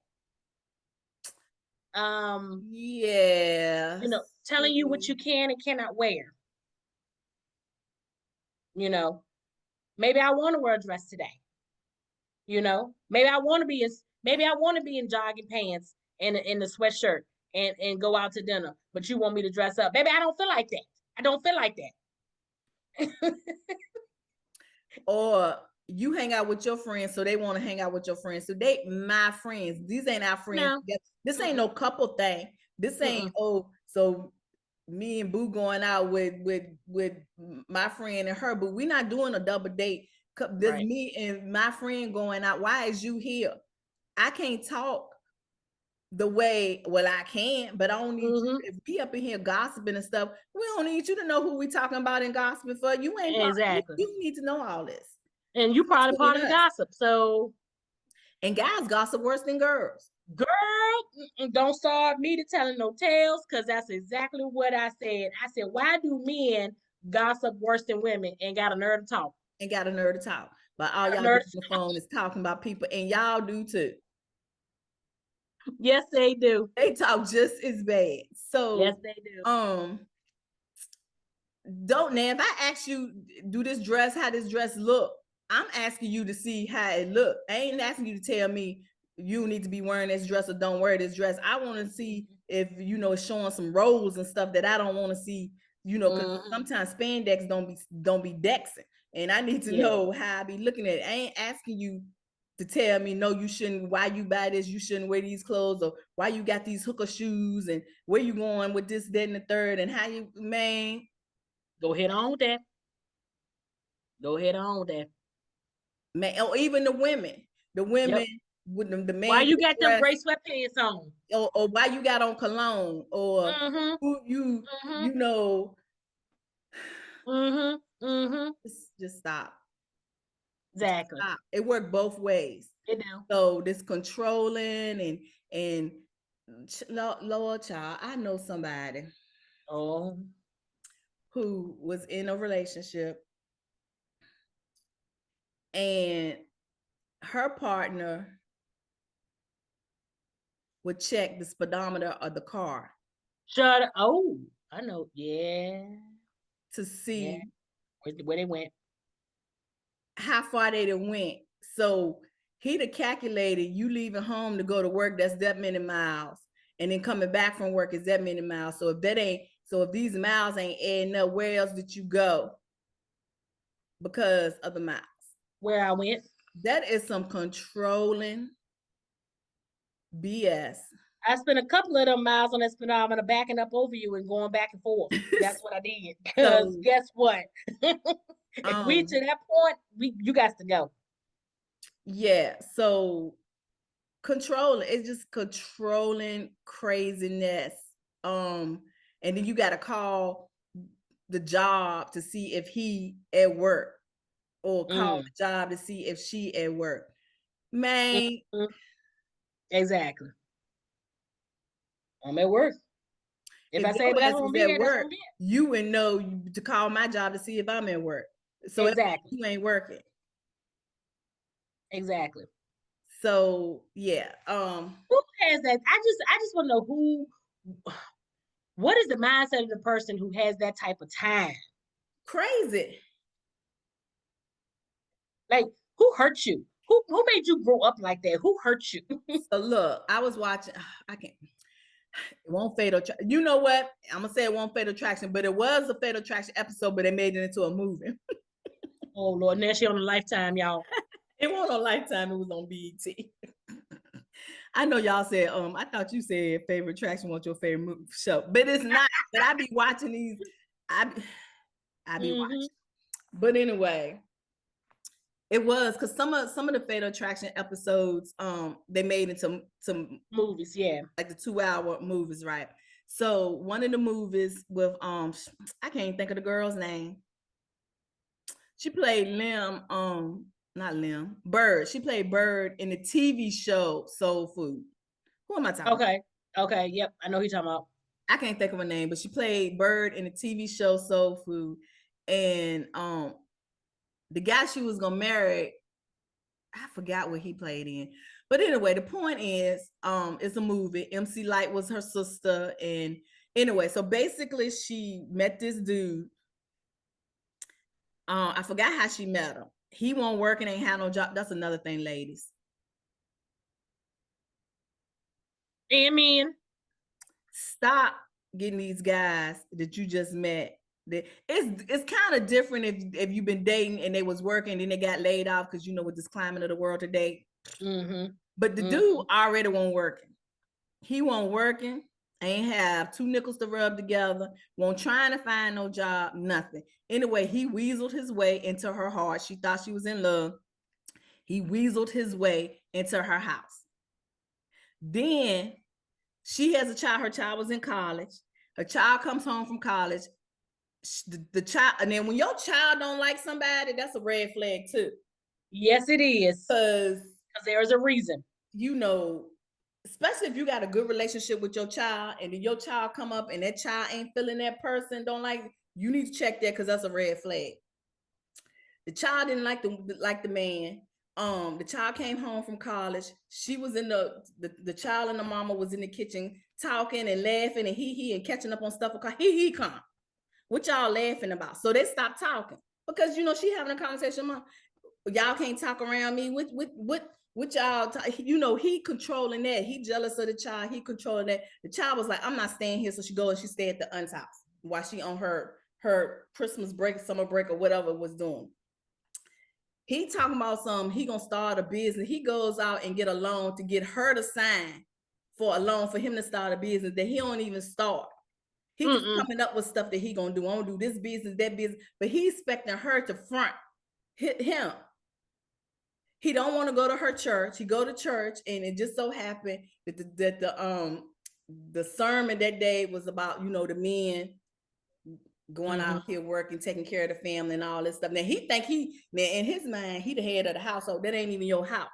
Yeah. Telling you what you can and cannot wear. You know, maybe I want to wear a dress today. Maybe I want to be in jogging pants and in the sweatshirt and go out to dinner, but you want me to dress up. Baby, I don't feel like that. I don't feel like that. Or you hang out with your friends, so they want to hang out with your friends. So they my friends. These ain't our friends No. together. This ain't Mm-mm. no couple thing. This ain't Mm-mm. so me and Boo going out with my friend and her, but we're not doing a double date. This Right. me and my friend going out. Why is you here? I can't talk the way, well, I can, but I don't need you. Mm-hmm. If we up in here gossiping and stuff, we don't need you to know who we talking about and gossiping for. You ain't part. Exactly. You need to know all this And you probably between part of the us. gossip. So, And guys gossip worse than girls. girl, don't start me to telling no tales, because that's exactly what I said. I said, why do men gossip worse than women and got a nerve to talk? And got a nerve to talk. But all Got a y'all do nerve on the phone is talking about people, and y'all do too. Yes, they do. They talk just as bad. Yes, So, they do. don't now if I ask you, do this dress, how this dress look, I'm asking you to see how it look. I ain't asking you to tell me you need to be wearing this dress or don't wear this dress. I want to see if it's showing some rolls and stuff that I don't want to see, because sometimes spandex don't be dexing. And I need to Yeah. know how I be looking at it. I ain't asking you to tell me no, you shouldn't, why you buy this, you shouldn't wear these clothes, or why you got these hooker shoes, and where you going with this, that, and the third, and how you, man. Go ahead on with that. Go ahead on with that. Man, or even the women, Yep. with the Why man you got them dress, gray sweatpants on? or why you got on cologne, or Mm-hmm. who Mm-hmm. you know, Mm-hmm. Mm-hmm. just stop. Just Exactly. stop. It worked both ways. It do. So this controlling and Lord, child, I know somebody Oh. who was in a relationship, and her partner would check the speedometer of the car Shut up. Oh, I know. Yeah. to Yeah. see Where they went. how far they done went. So he'd have calculated you leaving home to go to work, that's that many miles. And then coming back from work is that many miles. So if these miles ain't adding up, where else did you go because of the miles? Where I went. That is some controlling BS. I spent a couple of them miles on that speedometer backing up over you and going back and forth. That's what I did. Because So guess what? If we um to that point, you got to go. yeah, so controlling, it's just controlling craziness. And then you got to call the job to see if he at work, or call the job to see if she at work. Man, Mhm. Exactly. I'm at work. If if I say your that's ass gonna was be at there, that's work, gonna be you would know to call my job to see if I'm at work. it. So Exactly. you ain't working. Exactly. So yeah, Who has that? I just want to know who. What is the mindset of the person who has that type of time? crazy. Like, who hurt you? Who made you grow up like that? Who hurt you? So look, I was watching. I can't. It won't fatal. You know what? I'm gonna say it won't fatal attraction, but it was a fatal attraction episode, but they made it into a movie. Oh Lord, now she on a Lifetime, y'all. It wasn't on Lifetime. It was on BET. I know y'all said. I thought you said favorite attraction was your favorite movie, show, but it's not. But I be watching these. I I be watching. But anyway, it was because some of the fatal attraction episodes they made into some Movies, yeah. like the 2 hour movies, right? So one of the movies with I can't think of the girl's name. She played Lim, not Lim, Bird. She played Bird in the TV show Soul Food. Who am I talking about? Okay. Okay. Yep. I know who you're talking about. I can't think of her name, but she played Bird in the TV show Soul Food. And the guy she was gonna marry, I forgot what he played in. But anyway, the point is, it's a movie. MC Light was her sister. And anyway, so basically she met this dude. I forgot how she met him. He won't work and ain't had no job. That's another thing, ladies. Amen. Stop getting these guys that you just met. It's kind of different if you've been dating and they was working and they got laid off because with this climate of the world today. Mm-hmm. But the dude already won't working. He won't working. Ain't have 2 nickels to rub together. Won't trying to find no job. Nothing. Anyway, he weaseled his way into her heart. She thought she was in love. He weaseled his way into her house. Then she has a child. Her child was in college. Her child comes home from college. The child, and then when your child don't like somebody, that's a red flag too. Yes, it is. Because there's a reason. Especially if you got a good relationship with your child, and then your child come up and that child ain't feeling that person, don't like, you need to check that because that's a red flag. The child didn't like the man. The child came home from college. She was in the child and the mama was in the kitchen talking and laughing and he and catching up on stuff. He come. What y'all laughing about? So they stopped talking because she having a conversation. Mom, y'all can't talk around me. What y'all? He controlling that. He jealous of the child. He controlling that. The child was like, I'm not staying here. So she go and she stayed at the aunt's house while she on her Christmas break, summer break, or whatever was doing. He talking about he gonna start a business. He goes out and get a loan to get her to sign for a loan for him to start a business that he don't even start. He just coming up with stuff that he gonna do. I'm gonna do this business, that business, but he's expecting her to front him. He don't want to go to her church. He go to church, and it just so happened that the sermon that day was about the men going out here working, taking care of the family and all this stuff. Now he think in his mind, he the head of the household. That ain't even your house.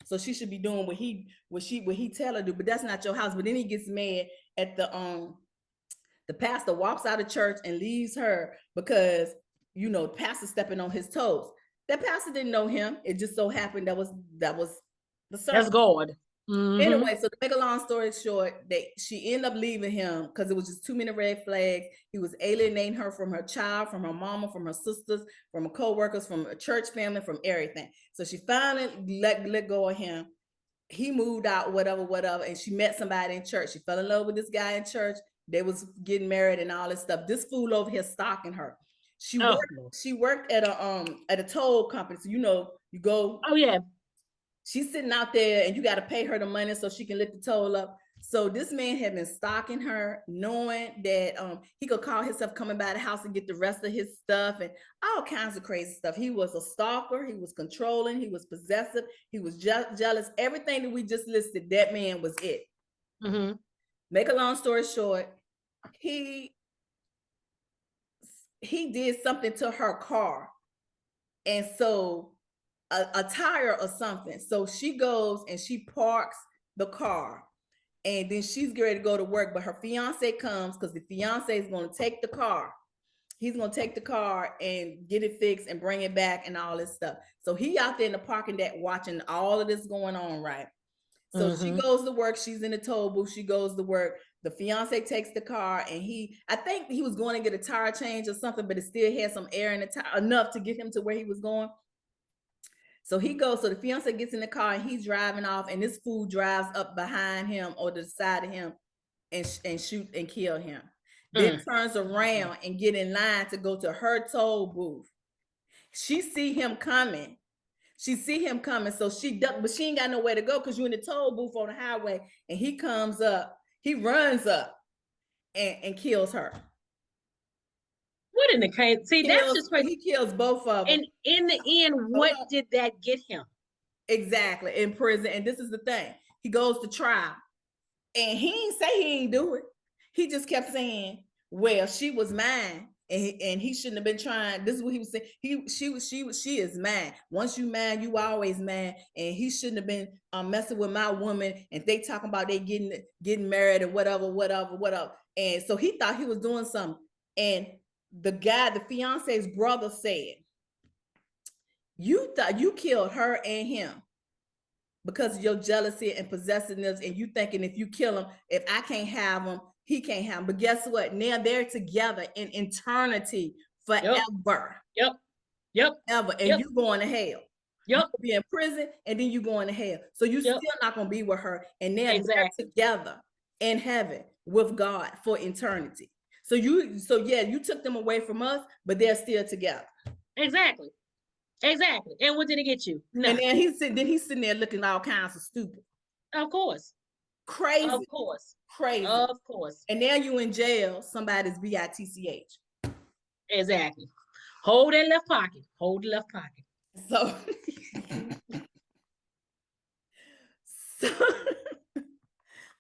So she should be doing what he tell her to do, but that's not your house. But then he gets mad at the pastor walks out of church and leaves her because the pastor stepping on his toes. That pastor didn't know him. It just so happened that was the sermon. That's God. Anyway, so to make a long story short, she ended up leaving him because it was just too many red flags. He was alienating her from her child, from her mama, from her sisters, from her co-workers, from a church family, from everything. So she finally let go of him. He moved out, whatever, and she met somebody in church. She fell in love with this guy in church. They was getting married and all this stuff. This fool over here stalking her. She worked at a toll company. So you go. Oh yeah. She's sitting out there and you got to pay her the money so she can lift the toll up. So this man had been stalking her, knowing that he could call himself coming by the house and get the rest of his stuff and all kinds of crazy stuff. He was a stalker. He was controlling. He was possessive. He was jealous. Everything that we just listed, that man was it. Make a long story short, he did something to her car. And so a tire or something. So she goes and she parks the car. And then she's ready to go to work, but her fiance comes because the fiance is going to take the car. He's going to take the car and get it fixed and bring it back and all this stuff. So he out there in the parking deck watching all of this going on, right? So she goes to work. She's in the toll booth. She goes to work. The fiance takes the car and I think he was going to get a tire change or something, but it still had some air in the tire enough to get him to where he was going. So he goes, so the fiance gets in the car and he's driving off, and this fool drives up behind him or to the side of him and shoot and kill him. Then turns around and get in line to go to her toll booth. She see him coming. So she ducked, but she ain't got nowhere to go because you're in the toll booth on the highway. And he comes up, he runs up and kills her. What in the case? See, that's just crazy. He kills both of them. And in the end, what did that get him? Exactly, in prison. And this is the thing. He goes to trial. And he ain't say he ain't do it. He just kept saying, well, she was mine. And he shouldn't have been trying. This is what he was saying. She is mine. Once you mine, you always mine. And he shouldn't have been messing with my woman. And they talking about they getting married and whatever. And so he thought he was doing something. And the fiance's brother said, you thought you killed her and him because of your jealousy and possessiveness, and you thinking if you kill him, if I can't have him, he can't have him. But guess what? Now they're together in eternity forever. Yep. Ever. And you going to hell. You Yep. could be in prison and then you going to hell. So you Yep. still not gonna be with her, and they're Exactly. together in heaven with God for eternity. So yeah, you took them away from us, but they're still together. Exactly. Exactly. And what did it get you? And Nothing. then he's sitting there looking all kinds of stupid. Of course. Of Crazy. course. Crazy. Of course. And now you in jail, somebody's bitch. Exactly. Hold that left pocket. Hold the left pocket. So, so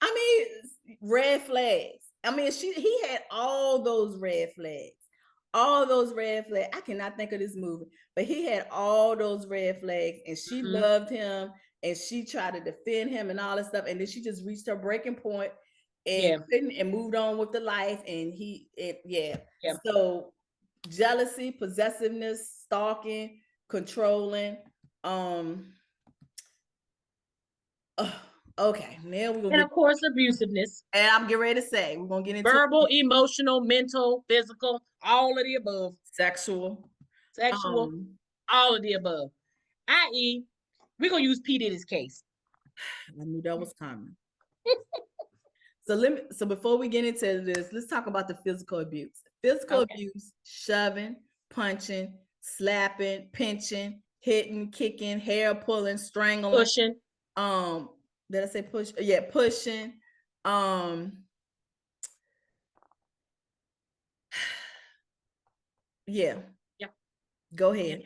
I mean, red flags. I mean, he had all those red flags. All those red flags. I cannot think of this movie, but he had all those red flags, and she loved him, and she tried to defend him and all that stuff. And then she just reached her breaking point and couldn't, and moved on with the life. And yeah. So jealousy, possessiveness, stalking, controlling. Okay, now we're gonna And get, of course, abusiveness. and I'm getting ready to say we're gonna get into Verbal, emotional, mental, physical, all of the above. sexual. Sexual, all of the above. I.e., we're gonna use P. Diddy's case. I knew that was coming. So before we get into this, let's talk about the physical abuse. Physical abuse: shoving, punching, slapping, pinching, hitting, kicking, hair pulling, strangling, pushing. Did I say push? Yeah, pushing. Yeah. Go ahead.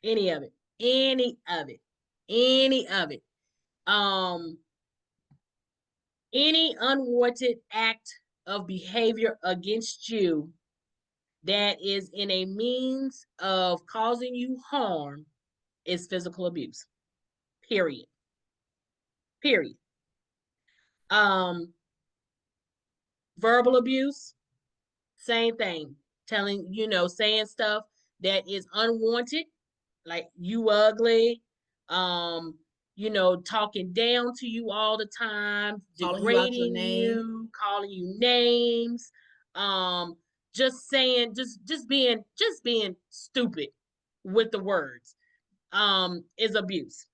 Any of it. Any of it. Any of it. Any unwanted act of behavior against you that is in a means of causing you harm is physical abuse. Period. Period. Verbal abuse, same thing. Telling, saying stuff that is unwanted, like you ugly, talking down to you all the time, Calling you out your degrading name, you, calling you names, just saying, just being stupid with the words, is abuse.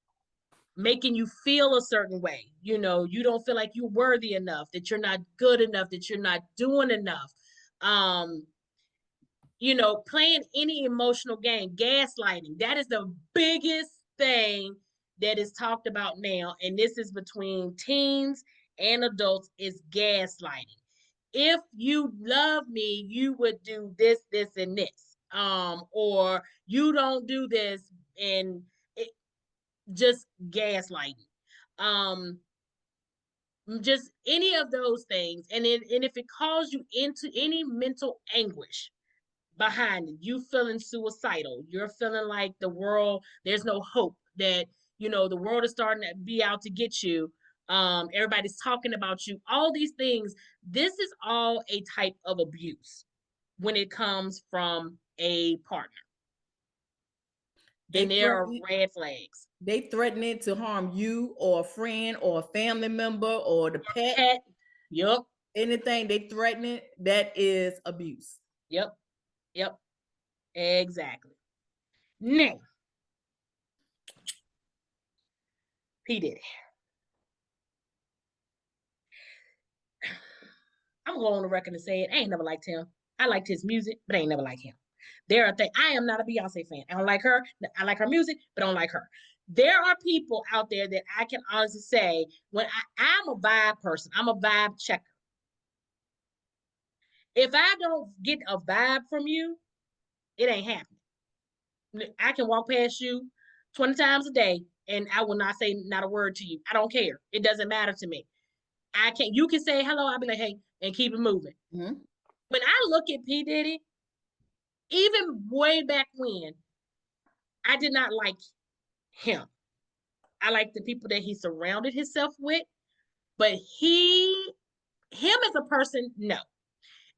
Making you feel a certain way, you don't feel like you're worthy enough, that you're not good enough, that you're not doing enough. um Playing any emotional game, gaslighting. That is the biggest thing that is talked about now. And this is between teens and adults, is gaslighting. If you love me, you would do this, this, and this. Or you don't do this, and just gaslighting. Um, just any of those things. And if it calls you into any mental anguish behind it, you feeling suicidal, you're feeling like there's no hope, that the world is starting to be out to get you, everybody's talking about you, all these things, this is all a type of abuse when it comes from a partner. And there are red flags. They threaten it to harm you or a friend or a family member or the pet. Yep. Anything they threaten it, that is abuse. Yep. Exactly. Now, P. Diddy. I'm going on the record and say it. I ain't never liked him. I liked his music, but I ain't never liked him. There are things. I am not a Beyonce fan. I don't like her. I like her music, but I don't like her. There are people out there that I can honestly say, when I'm a vibe person, I'm a vibe checker. If I don't get a vibe from you, it ain't happening. I can walk past you 20 times a day and I will not say not a word to you. I don't care. It doesn't matter to me. You can say hello, I'll be like, hey, and keep it moving. Mm-hmm. When I look at P. Diddy, even way back when, I did not like him. I like the people that he surrounded himself with, but him as a person, no.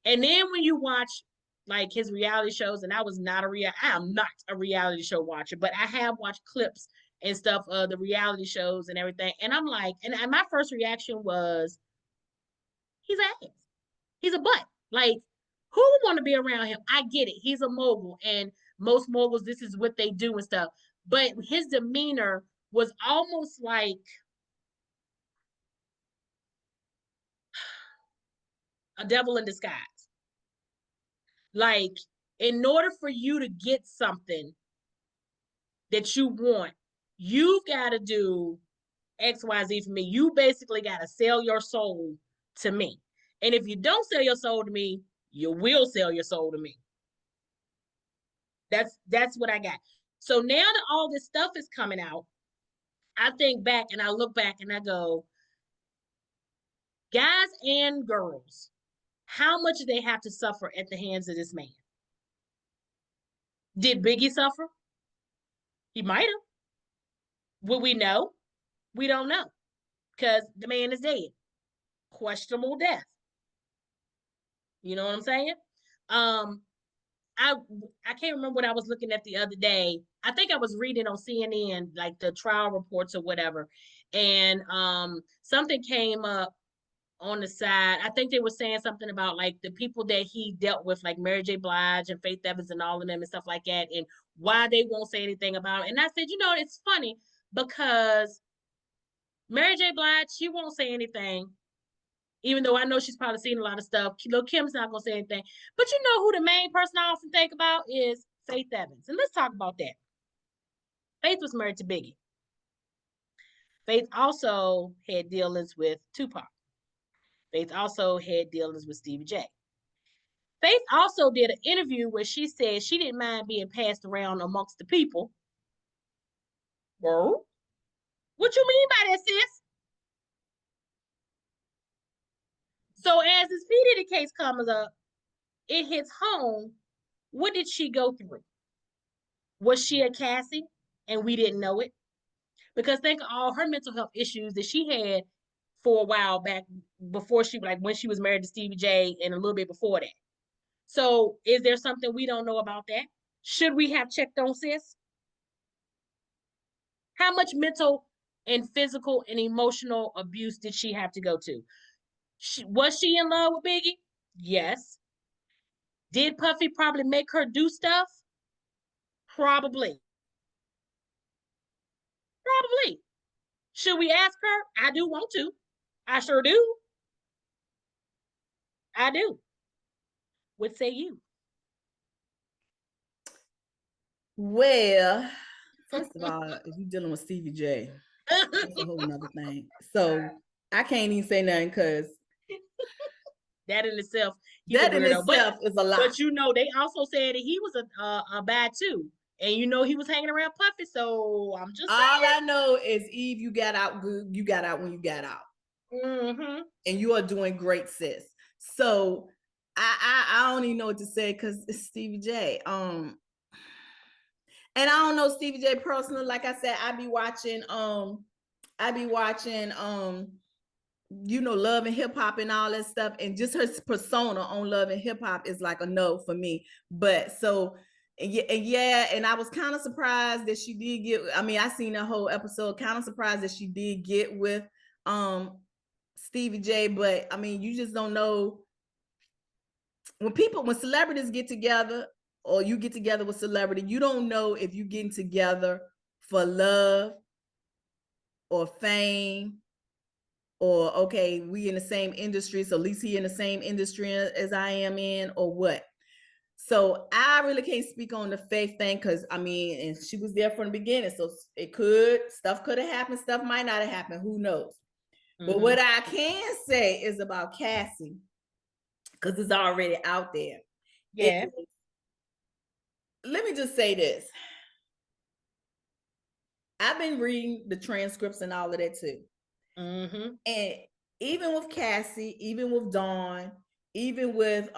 And then when you watch like his reality shows, and I am not a reality show watcher, but I have watched clips and stuff of the reality shows and everything. And I'm like, and my first reaction was, he's ass. He's a butt. Like, who would want to be around him? I get it. He's a mogul, and most moguls, this is what they do and stuff. but his demeanor was almost like a devil in disguise. Like, in order for you to get something that you want, you've got to do XYZ for me. You basically got to sell your soul to me. And if you don't sell your soul to me, you will sell your soul to me. That's what I got. So now that all this stuff is coming out, I think back and I look back and I go, guys and girls, how much do they have to suffer at the hands of this man? Did Biggie suffer? He might have. Would we know? We don't know because the man is dead. Questionable death. You know what I'm saying? Um, I I can't remember what I was looking at the other day. I think I was reading on CNN like the trial reports or whatever, and something came up on the side. I think they were saying something about like the people that he dealt with, like Mary J. Blige and Faith Evans and all of them and stuff like that, and why they won't say anything about it. And I said, you know, it's funny because Mary J. Blige, she won't say anything, even though I know she's probably seen a lot of stuff. Lil Kim's not gonna say anything. But you know who the main person I often think about is Faith Evans. And let's talk about that. Faith was married to Biggie. Faith also had dealings with Tupac. Faith also had dealings with Stevie J. Faith also did an interview where she said she didn't mind being passed around amongst the people. Whoa. What you mean by that, sis? So as this P. Diddy case comes up, it hits home. What did she go through? Was she a Cassie and we didn't know it? Because think of all her mental health issues that she had for a while back before she, like when she was married to Stevie J and a little bit before that. So is there something we don't know about that? Should we have checked on sis? How much mental and physical and emotional abuse did she have to go to? Was she in love with Biggie? Yes. Did Puffy probably make her do stuff? Probably. Probably. Should we ask her? I do want to. I sure do. I do. What say you? Well, first of all, if you're dealing with Stevie J, that's a whole nother thing. So I can't even say nothing because that in itself, that in itself is a lot. But you know, they also said that he was a bad too, and you know he was hanging around Puffy. So I'm just all saying. I know is Eve, you got out good. You got out when you got out, and you are doing great, sis. So I don't even know what to say because it's Stevie J. And I don't know Stevie J personally. Like I said, I be watching you know, Love and Hip Hop and all that stuff, and just her persona on Love and Hip Hop is like a no for me. But so and I was kind of surprised that she did get. I mean, I seen the whole episode. Kind of surprised that she did get with Stevie J. But I mean, you just don't know when celebrities get together or you get together with celebrity, you don't know if you're getting together for love or fame or, okay, we in the same industry, so at least he in the same industry as I am in, or what. So I really can't speak on the Faith thing because, I mean, and she was there from the beginning, so stuff could have happened, stuff might not have happened, who knows. But what I can say is about Cassie, because it's already out there. Yeah. Let me just say this. I've been reading the transcripts and all of that too. And even with Cassie, even with Dawn, even with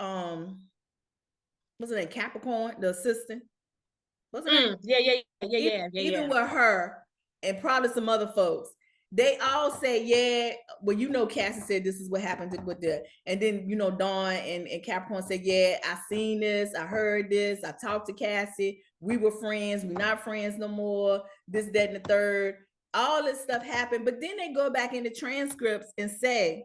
what's her name, Capricorn, the assistant. What's her name? Yeah. Even with her and probably some other folks, they all say, yeah, well, you know, Cassie said this is what happened with the, and then, you know, Dawn and Capricorn said, yeah, I seen this, I heard this, I talked to Cassie, we were friends, we're not friends no more, this, that, and the third. All this stuff happened, but then they go back in the transcripts and say,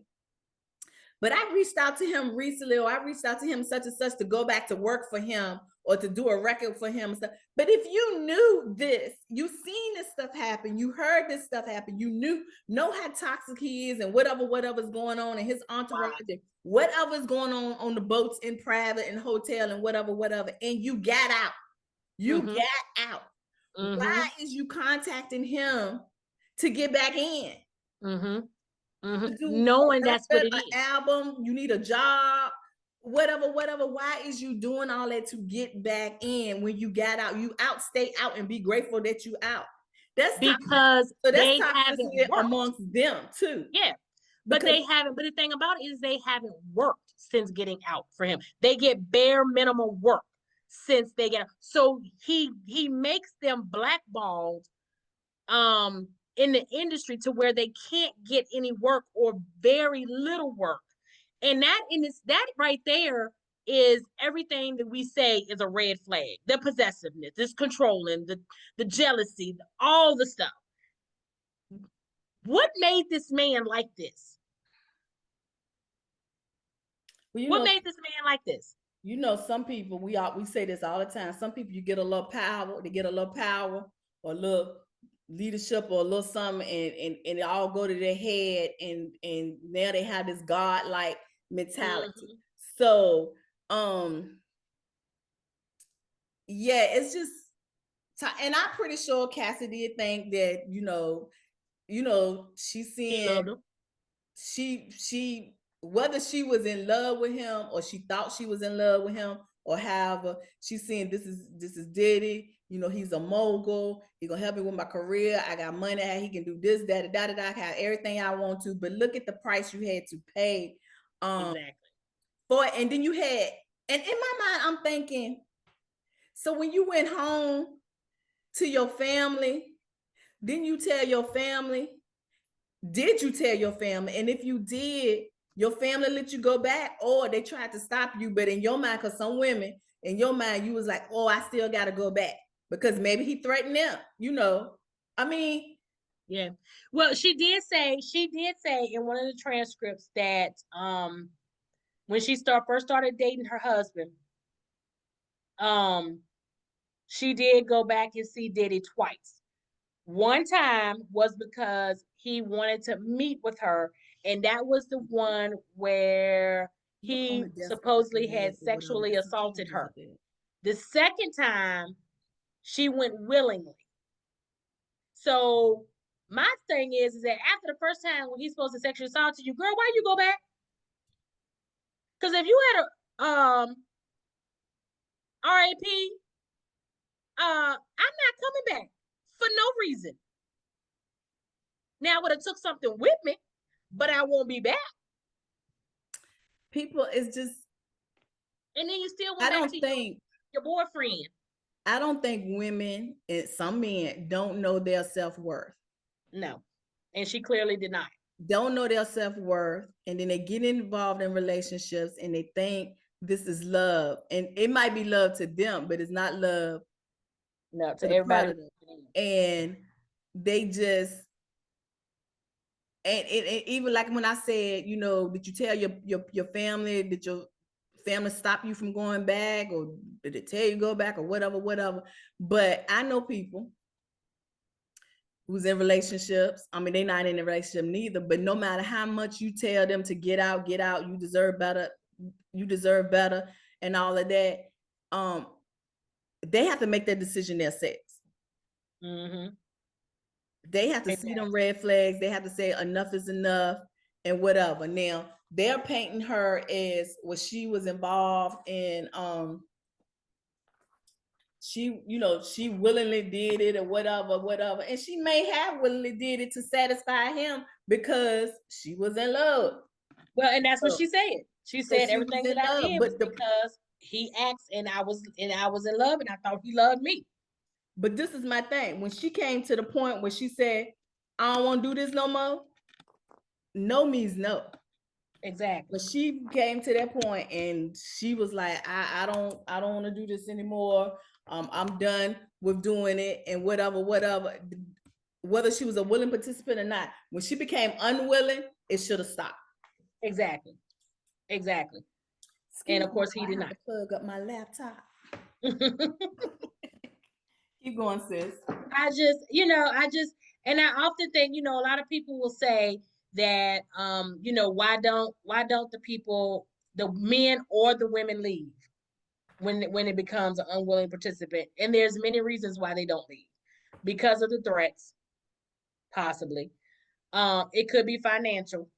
but I reached out to him recently, or I reached out to him such and such to go back to work for him, or to do a record for him and stuff. But if you knew this, you seen this stuff happen, you heard this stuff happen, you know how toxic he is and whatever's going on in his entourage, and whatever's going on the boats in private and hotel and whatever, and you got out. You got out. Why is you contacting him to get back in? Knowing that's what it is. An album, you need a job, whatever. Why is you doing all that to get back in when you got out? You out, stay out, and be grateful that you out. That's because so that's toxicity amongst them too. Yeah. But they haven't, but the thing about it is they haven't worked since getting out for him. They get bare minimum work since they get out. So he makes them blackballed in the industry to where they can't get any work or very little work. And that right there is everything that we say is a red flag. The possessiveness, this controlling, the jealousy, all the stuff. What made this man like this? What made this man like this? You know, some people, we say this all the time. Some people, you get a little power, they get a little power or a little leadership or a little something, and it all go to their head, and now they have this God-like mentality. So yeah, it's just, and I'm pretty sure Cassie did think that, you know, she's seeing, she whether she was in love with him or she thought she was in love with him, or however, she's saying this is Diddy, you know, he's a mogul, he's gonna help me with my career, I got money, he can do this, that, I have everything I want to, but look at the price you had to pay exactly for it. And then you had, and in my mind, I'm thinking, so when you went home to your family, didn't you tell your family? Did you tell your family? And if you did, your family let you go back, or they tried to stop you, but in your mind, because some women, in your mind, you was like, oh, I still got to go back because maybe he threatened them, you know. I mean, yeah. Well, she did say in one of the transcripts that when she first started dating her husband, she did go back and see Diddy twice. One time was because he wanted to meet with her, and that was the one where he supposedly had sexually assaulted her. The second time, she went willingly. So my thing is that after the first time when he's supposed to sexually assault you, girl, why you go back? Because if you had a RAP, I'm not coming back for no reason. Now I would have took something with me, but I won't be back. People, it's just, and then you still went back to your boyfriend. I don't think women and some men don't know their self-worth. No. And she clearly did not. Don't know their self-worth, and then they get involved in relationships and they think this is love, and it might be love to them, but it's not love to everybody. And they just, and even like when I said, you know, did you tell your family, did your family stop you from going back, or did it tell you go back, or whatever? But I know people who's in relationships. I mean, they're not in a relationship neither, but no matter how much you tell them to get out, you deserve better, and all of that, they have to make that decision themselves. They have to see them red flags. They have to say enough is enough and whatever. Now they're painting her as what she was involved in. She, you know, she willingly did it or whatever. And she may have willingly did it to satisfy him because she was in love. Well, and that's what she said. She said everything that I did was because he asked and I was in love and I thought he loved me. But this is my thing. When she came to the point where she said, I don't want to do this no more, no means no. Exactly. But she came to that point and she was like, I don't want to do this anymore. I'm done with doing it and whatever. Whether she was a willing participant or not, when she became unwilling, it should have stopped. Exactly. And of course he did not. Plug up my laptop. Keep going, sis. And I often think, a lot of people will say that, why don't the men or the women leave when it becomes an unwilling participant? And there's many reasons why they don't leave. Because of the threats, possibly. It could be financial.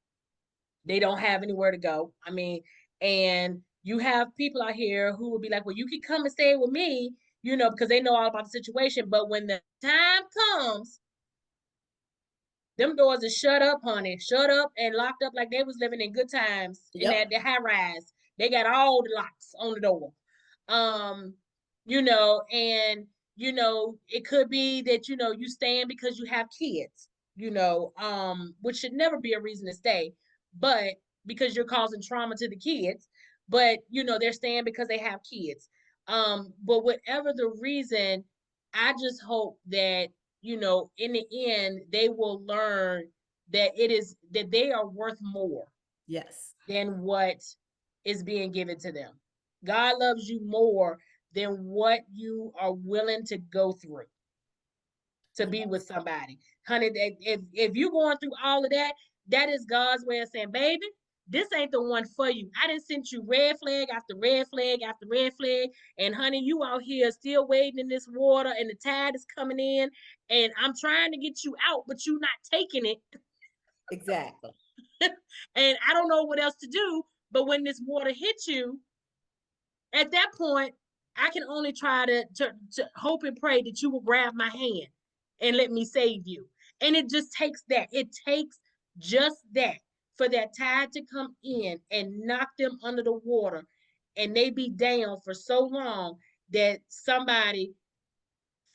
They don't have anywhere to go. I mean, and you have people out here who will be like, well, you can come and stay with me, because they know all about the situation. But when the time comes, them doors are shut up, honey. Shut up and locked up like they was living in good times in Yep. the high rise. They got all the locks on the door. Um, and it could be that you staying because you have kids, which should never be a reason to stay, but because you're causing trauma to the kids, but they're staying because they have kids. But whatever the reason, I just hope that in the end, they will learn that they are worth more Yes. than what is being given to them. God loves you more than what you are willing to go through to be with somebody. Honey, if you're going through all of that, that is God's way of saying, baby, this ain't the one for you. I done sent you red flag after red flag after red flag. And honey, you out here still wading in this water and the tide is coming in. And I'm trying to get you out, but you're not taking it. Exactly. And I don't know what else to do. But when this water hits you, at that point, I can only try to hope and pray that you will grab my hand and let me save you. And it just takes that. It takes just that for that tide to come in and knock them under the water, and they be down for so long that somebody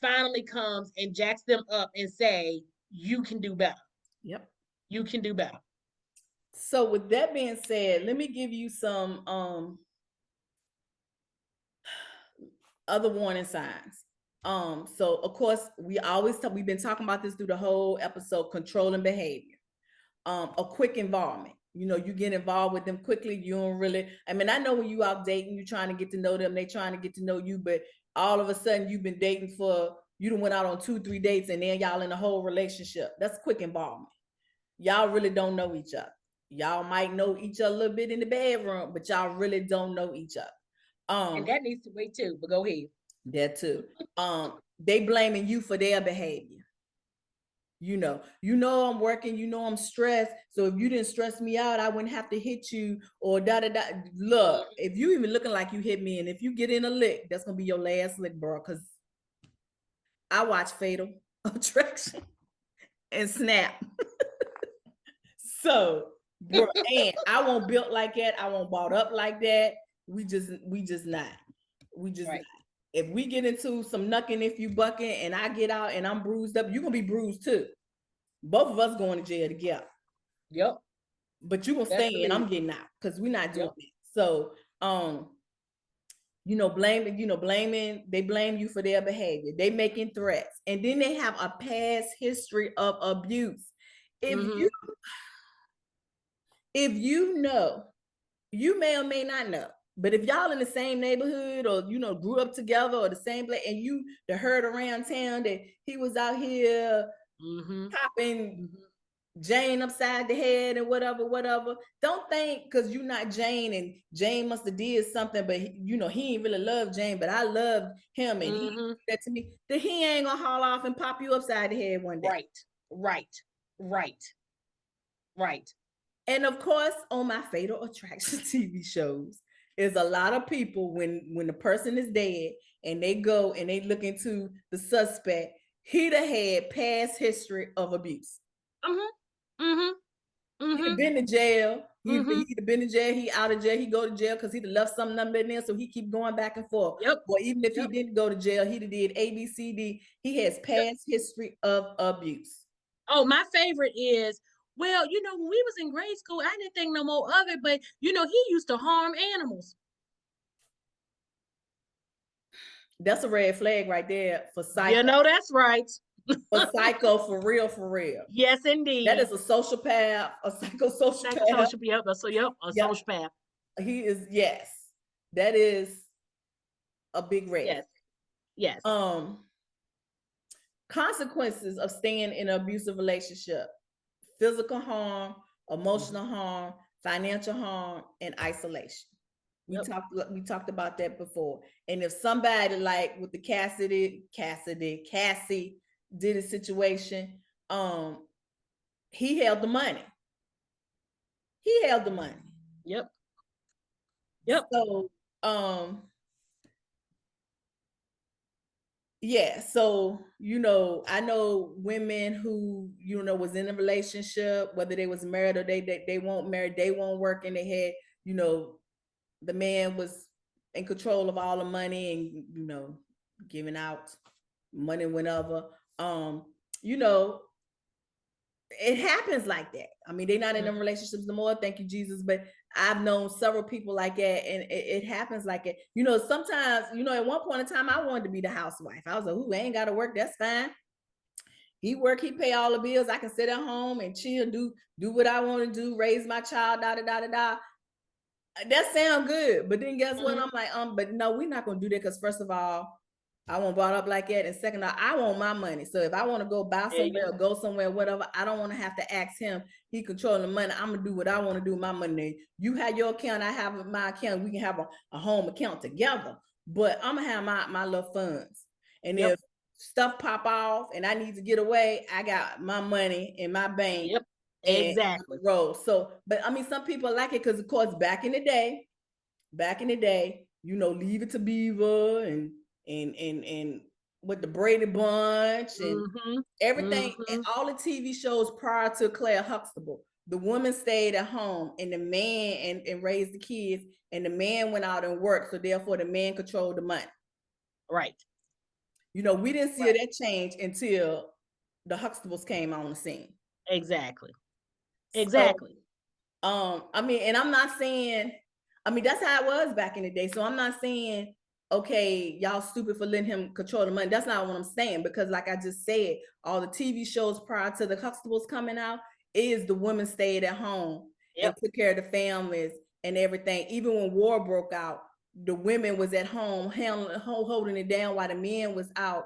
finally comes and jacks them up and say, you can do better. Yep. You can do better. So with that being said, let me give you some other warning signs. So of course we've been talking about this through the whole episode, controlling behavior. A quick involvement. You get involved with them quickly. You don't really, I know when you out dating, you're trying to get to know them, they trying to get to know you, but all of a sudden you've been dating you done went out on 2-3 dates and then y'all in a whole relationship. That's quick involvement. Y'all really don't know each other. Y'all might know each other a little bit in the bedroom, but y'all really don't know each other. And that needs to wait too, but go ahead. That too. They blaming you for their behavior. I'm working, I'm stressed. So if you didn't stress me out, I wouldn't have to hit you or da da da. Look, if you even looking like you hit me, and if you get in a lick, that's gonna be your last lick, bro. Cause I watch Fatal Attraction and Snap. So, bro, and I won't built like that. I won't bought up like that. We just not. We just right. Not. If we get into some knucking, if you bucking, and I get out and I'm bruised up, you're gonna be bruised too. Both of us going to jail together. Yep. But you gonna stay and I'm getting out because we're not doing it. So blaming, they blame you for their behavior. They making threats. And then they have a past history of abuse. If you know, you may or may not know. But if y'all in the same neighborhood or, grew up together or the same place, and you heard around town that he was out here popping Jane upside the head and whatever, don't think because you're not Jane and Jane must have did something, but he ain't really love Jane, but I loved him and he did that to me, that he ain't gonna haul off and pop you upside the head one day. Right. And of course, on my Fatal Attraction TV shows, is a lot of people when the person is dead and they go and they look into the suspect, he'd have had past history of abuse. He'd have been to jail. He'd have been to jail. He out of jail. He go to jail because he'd have left some number in there. So he keep going back and forth. Yep. Or even if he didn't go to jail, he'd have did A, B, C, D. He has past history of abuse. Oh, my favorite is, well, when we was in grade school, I didn't think no more of it, but he used to harm animals. That's a red flag right there for psycho. That's right. For psycho, for real. Yes, indeed. That is a sociopath, a psychosocial. Sociopath. He is, yes. That is a big red. Yes. Yes. Consequences of staying in an abusive relationship: physical harm, emotional harm, financial harm, and isolation. We Yep. talked about that before. And if somebody like with the Cassie did a situation, he held the money. He held the money. Yep. Yep. So yeah, so I know women who was in a relationship, whether they was married or they weren't married, they won't work, and they had the man was in control of all the money and giving out money whenever. It happens like that. I mean, they're not in them relationships no more, thank you Jesus, but I've known several people like that, and it happens like it. Sometimes, at one point in time, I wanted to be the housewife. I was like, "Ooh, I ain't got to work. That's fine. He work, he pay all the bills. I can sit at home and chill, do what I want to do, raise my child, da da da da da." That sounds good, but then guess what? I'm like, but no, we're not gonna do that because first of all, I won't brought up like that, and second of all, I want my money. So if I want to go buy somewhere or go somewhere, whatever, I don't want to have to ask him. He controlling the money. I'm gonna do what I want to do with my money. You have your account, I have my account. We can have a home account together, but I'm gonna have my little funds. And if stuff pop off and I need to get away, I got my money in my bank. Yep. And Exactly. roll. So, but I mean, some people like it because, of course, back in the day, Leave It to Beaver and with the Brady Bunch and everything, and all the TV shows prior to Claire Huxtable, the woman stayed at home and the man and raised the kids, and the man went out and worked. So therefore, the man controlled the money. Right. We didn't see that change until the Huxtables came on the scene. Exactly. Exactly. So, I mean, and I'm not saying, I mean, that's how it was back in the day. So I'm not saying, okay, y'all stupid for letting him control the money. That's not what I'm saying, because like I just said, all the TV shows prior to the Huxtables coming out is the women stayed at home and took care of the families and everything. Even when war broke out, the women was at home holding it down while the men was out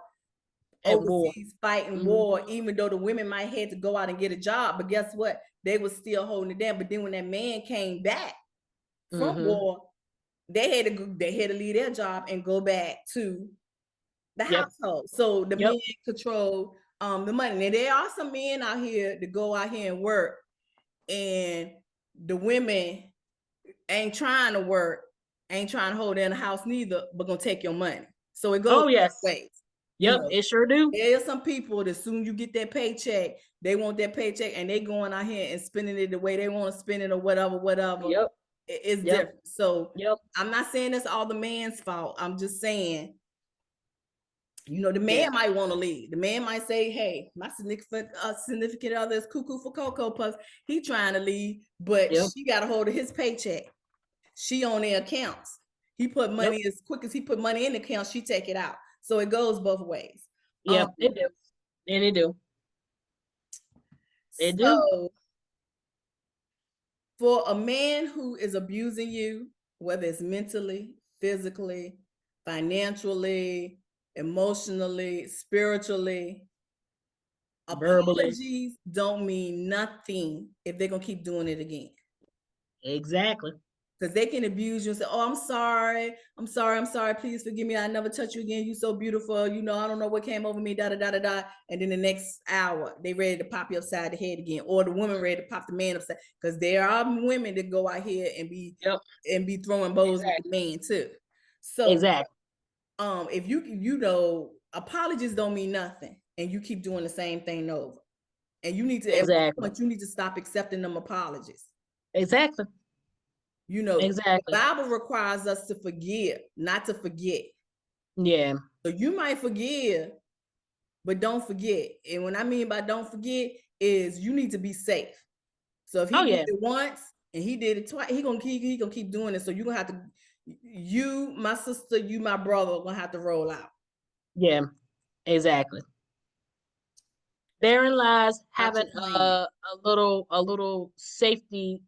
overseas fighting war, even though the women might had to go out and get a job. But guess what? They was still holding it down. But then when that man came back from war, they had to leave their job and go back to the household. So the men control the money. Now there are some men out here that go out here and work, and the women ain't trying to work, ain't trying to hold in the house neither, but gonna take your money. So it goes both ways. Yep, it sure do. There's some people that soon you get that paycheck, they want that paycheck and they going out here and spending it the way they want to spend it or whatever. Yep. It's different. So I'm not saying that's all the man's fault. I'm just saying, the man might want to leave. The man might say, hey, my significant other is cuckoo for Cocoa Puffs. He trying to leave, but she got a hold of his paycheck. She on their accounts. He put money as quick as he put money in the account, she take it out. So it goes both ways. Yep, it do. And it do. It do. So for a man who is abusing you, whether it's mentally, physically, financially, emotionally, spiritually, verbally, apologies don't mean nothing if they're gonna keep doing it again. Exactly. Because they can abuse you and say, oh, I'm sorry, please forgive me, I never touch you again, you so beautiful, I don't know what came over me, da da da da da. And then the next hour they ready to pop you upside the head again, or the woman ready to pop the man upside, because there are women that go out here and be throwing bows with the man too. So if you apologies don't mean nothing and you keep doing the same thing over, and you need to at one point you need to stop accepting them apologies. Exactly. The Bible requires us to forgive, not to forget. Yeah. So you might forgive, but don't forget. And what I mean by don't forget is you need to be safe. So if he did it once and he did it twice, he gonna keep doing it. So you're gonna have to, you, my sister, you, my brother, are gonna have to roll out. Yeah, exactly. Therein lies having a little safety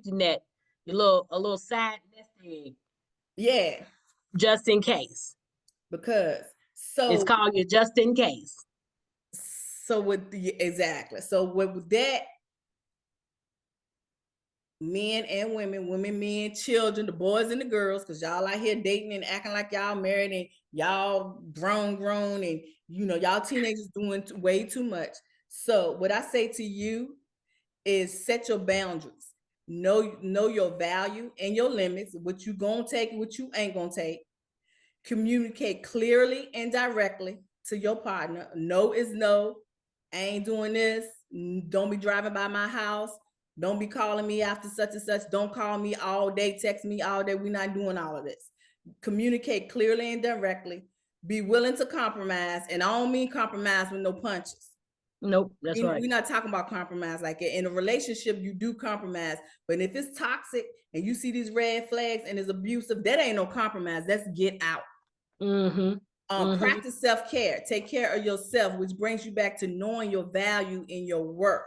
net, a little side nest egg. Yeah. Just in case. Because It's called your just in case. So with the exactly. So with that, men and women, men, children, the boys and the girls, because y'all out here dating and acting like y'all married and y'all grown, and y'all teenagers doing way too much. So what I say to you is set your boundaries. Know your value and your limits, what you gonna take, what you ain't gonna take. Communicate clearly and directly to your partner. No is no. I ain't doing this. Don't be driving by my house. Don't be calling me after such and such. Don't call me all day, text me all day. We're not doing all of this. Communicate clearly and directly. Be willing to compromise. And I don't mean compromise with no punches. Nope, that's right. We're not talking about compromise like it. In a relationship, you do compromise. But if it's toxic and you see these red flags and it's abusive, that ain't no compromise. That's get out. Practice self-care. Take care of yourself, which brings you back to knowing your value and your worth.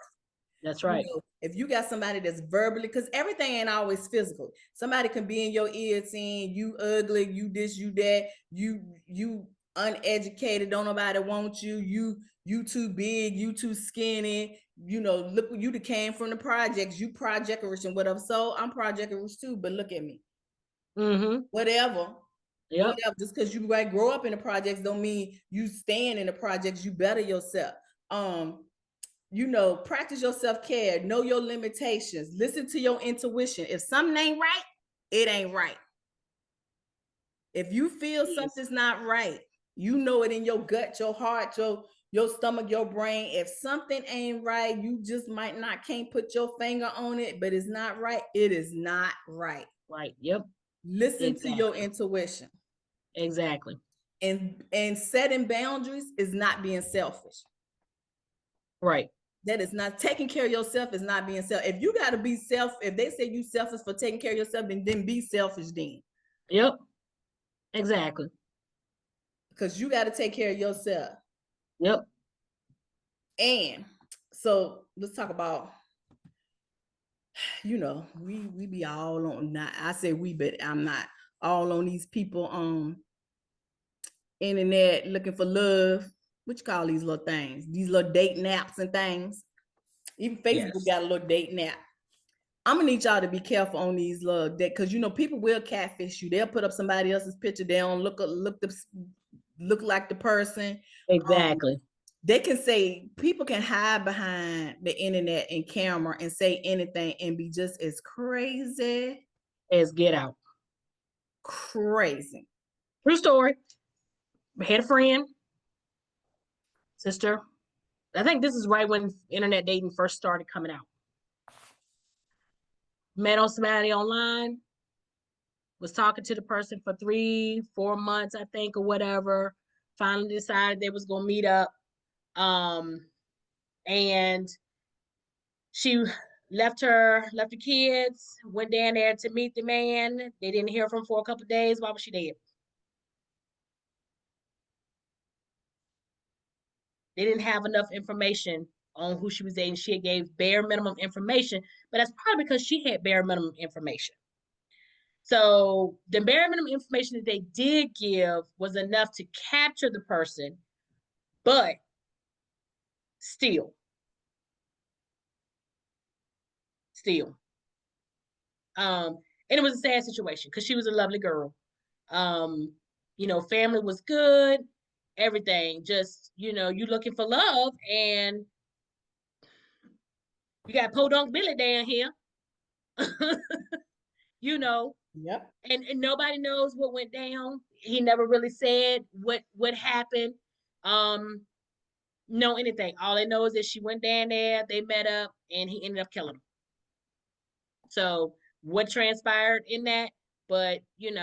That's right. If you got somebody that's verbally, because everything ain't always physical. Somebody can be in your ear saying you ugly, you this, you that, you uneducated, don't nobody want you, you too big, you too skinny, look, you that came from the projects, you project-rich and whatever. So I'm project-rich too, but look at me. Whatever. Yep. Whatever. Just because you might grow up in the projects don't mean you staying in the projects. You better yourself. Practice your self-care. Know your limitations. Listen to your intuition. If something ain't right, it ain't right. If you feel something's not right, you know it in your gut, your heart, your stomach, your brain. If something ain't right, you just can't put your finger on it, but it's not right. It is not right. Right. Yep. Listen to your intuition. Exactly. And setting boundaries is not being selfish. Right. That is not taking care of yourself, is not being selfish. If you got to be if they say you selfish for taking care of yourself, then be selfish then. Yep. Exactly. Because you got to take care of yourself. Yep. And so let's talk about, we be all on, not I say we, but I'm not all on these people on internet looking for love. What you call these little things? These little date naps and things. Even Facebook got a little date nap. I'm gonna need y'all to be careful on these little because people will catfish you. They'll put up somebody else's picture. They don't look like the person. Exactly. They can say, people can hide behind the internet and camera and say anything and be just as crazy as get out. Crazy. True story. I had a friend, sister. I think this is right when internet dating first started coming out. Met on somebody online, was talking to the person for 3-4 months, I think, or whatever. Finally decided they was gonna meet up. And she left the kids, went down there to meet the man. They didn't hear from him for a couple of days. Why was she dead? They didn't have enough information on who she was dating. She gave bare minimum information, but that's probably because she had bare minimum information. So the bare minimum information that they did give was enough to capture the person, but still. And it was a sad situation because she was a lovely girl. Family was good, everything. Just, you looking for love and you got Podunk Billy down here. Yep. And nobody knows what went down. He never really said what happened. Know anything. All they know is that she went down there, they met up, and he ended up killing her. So what transpired in that? But it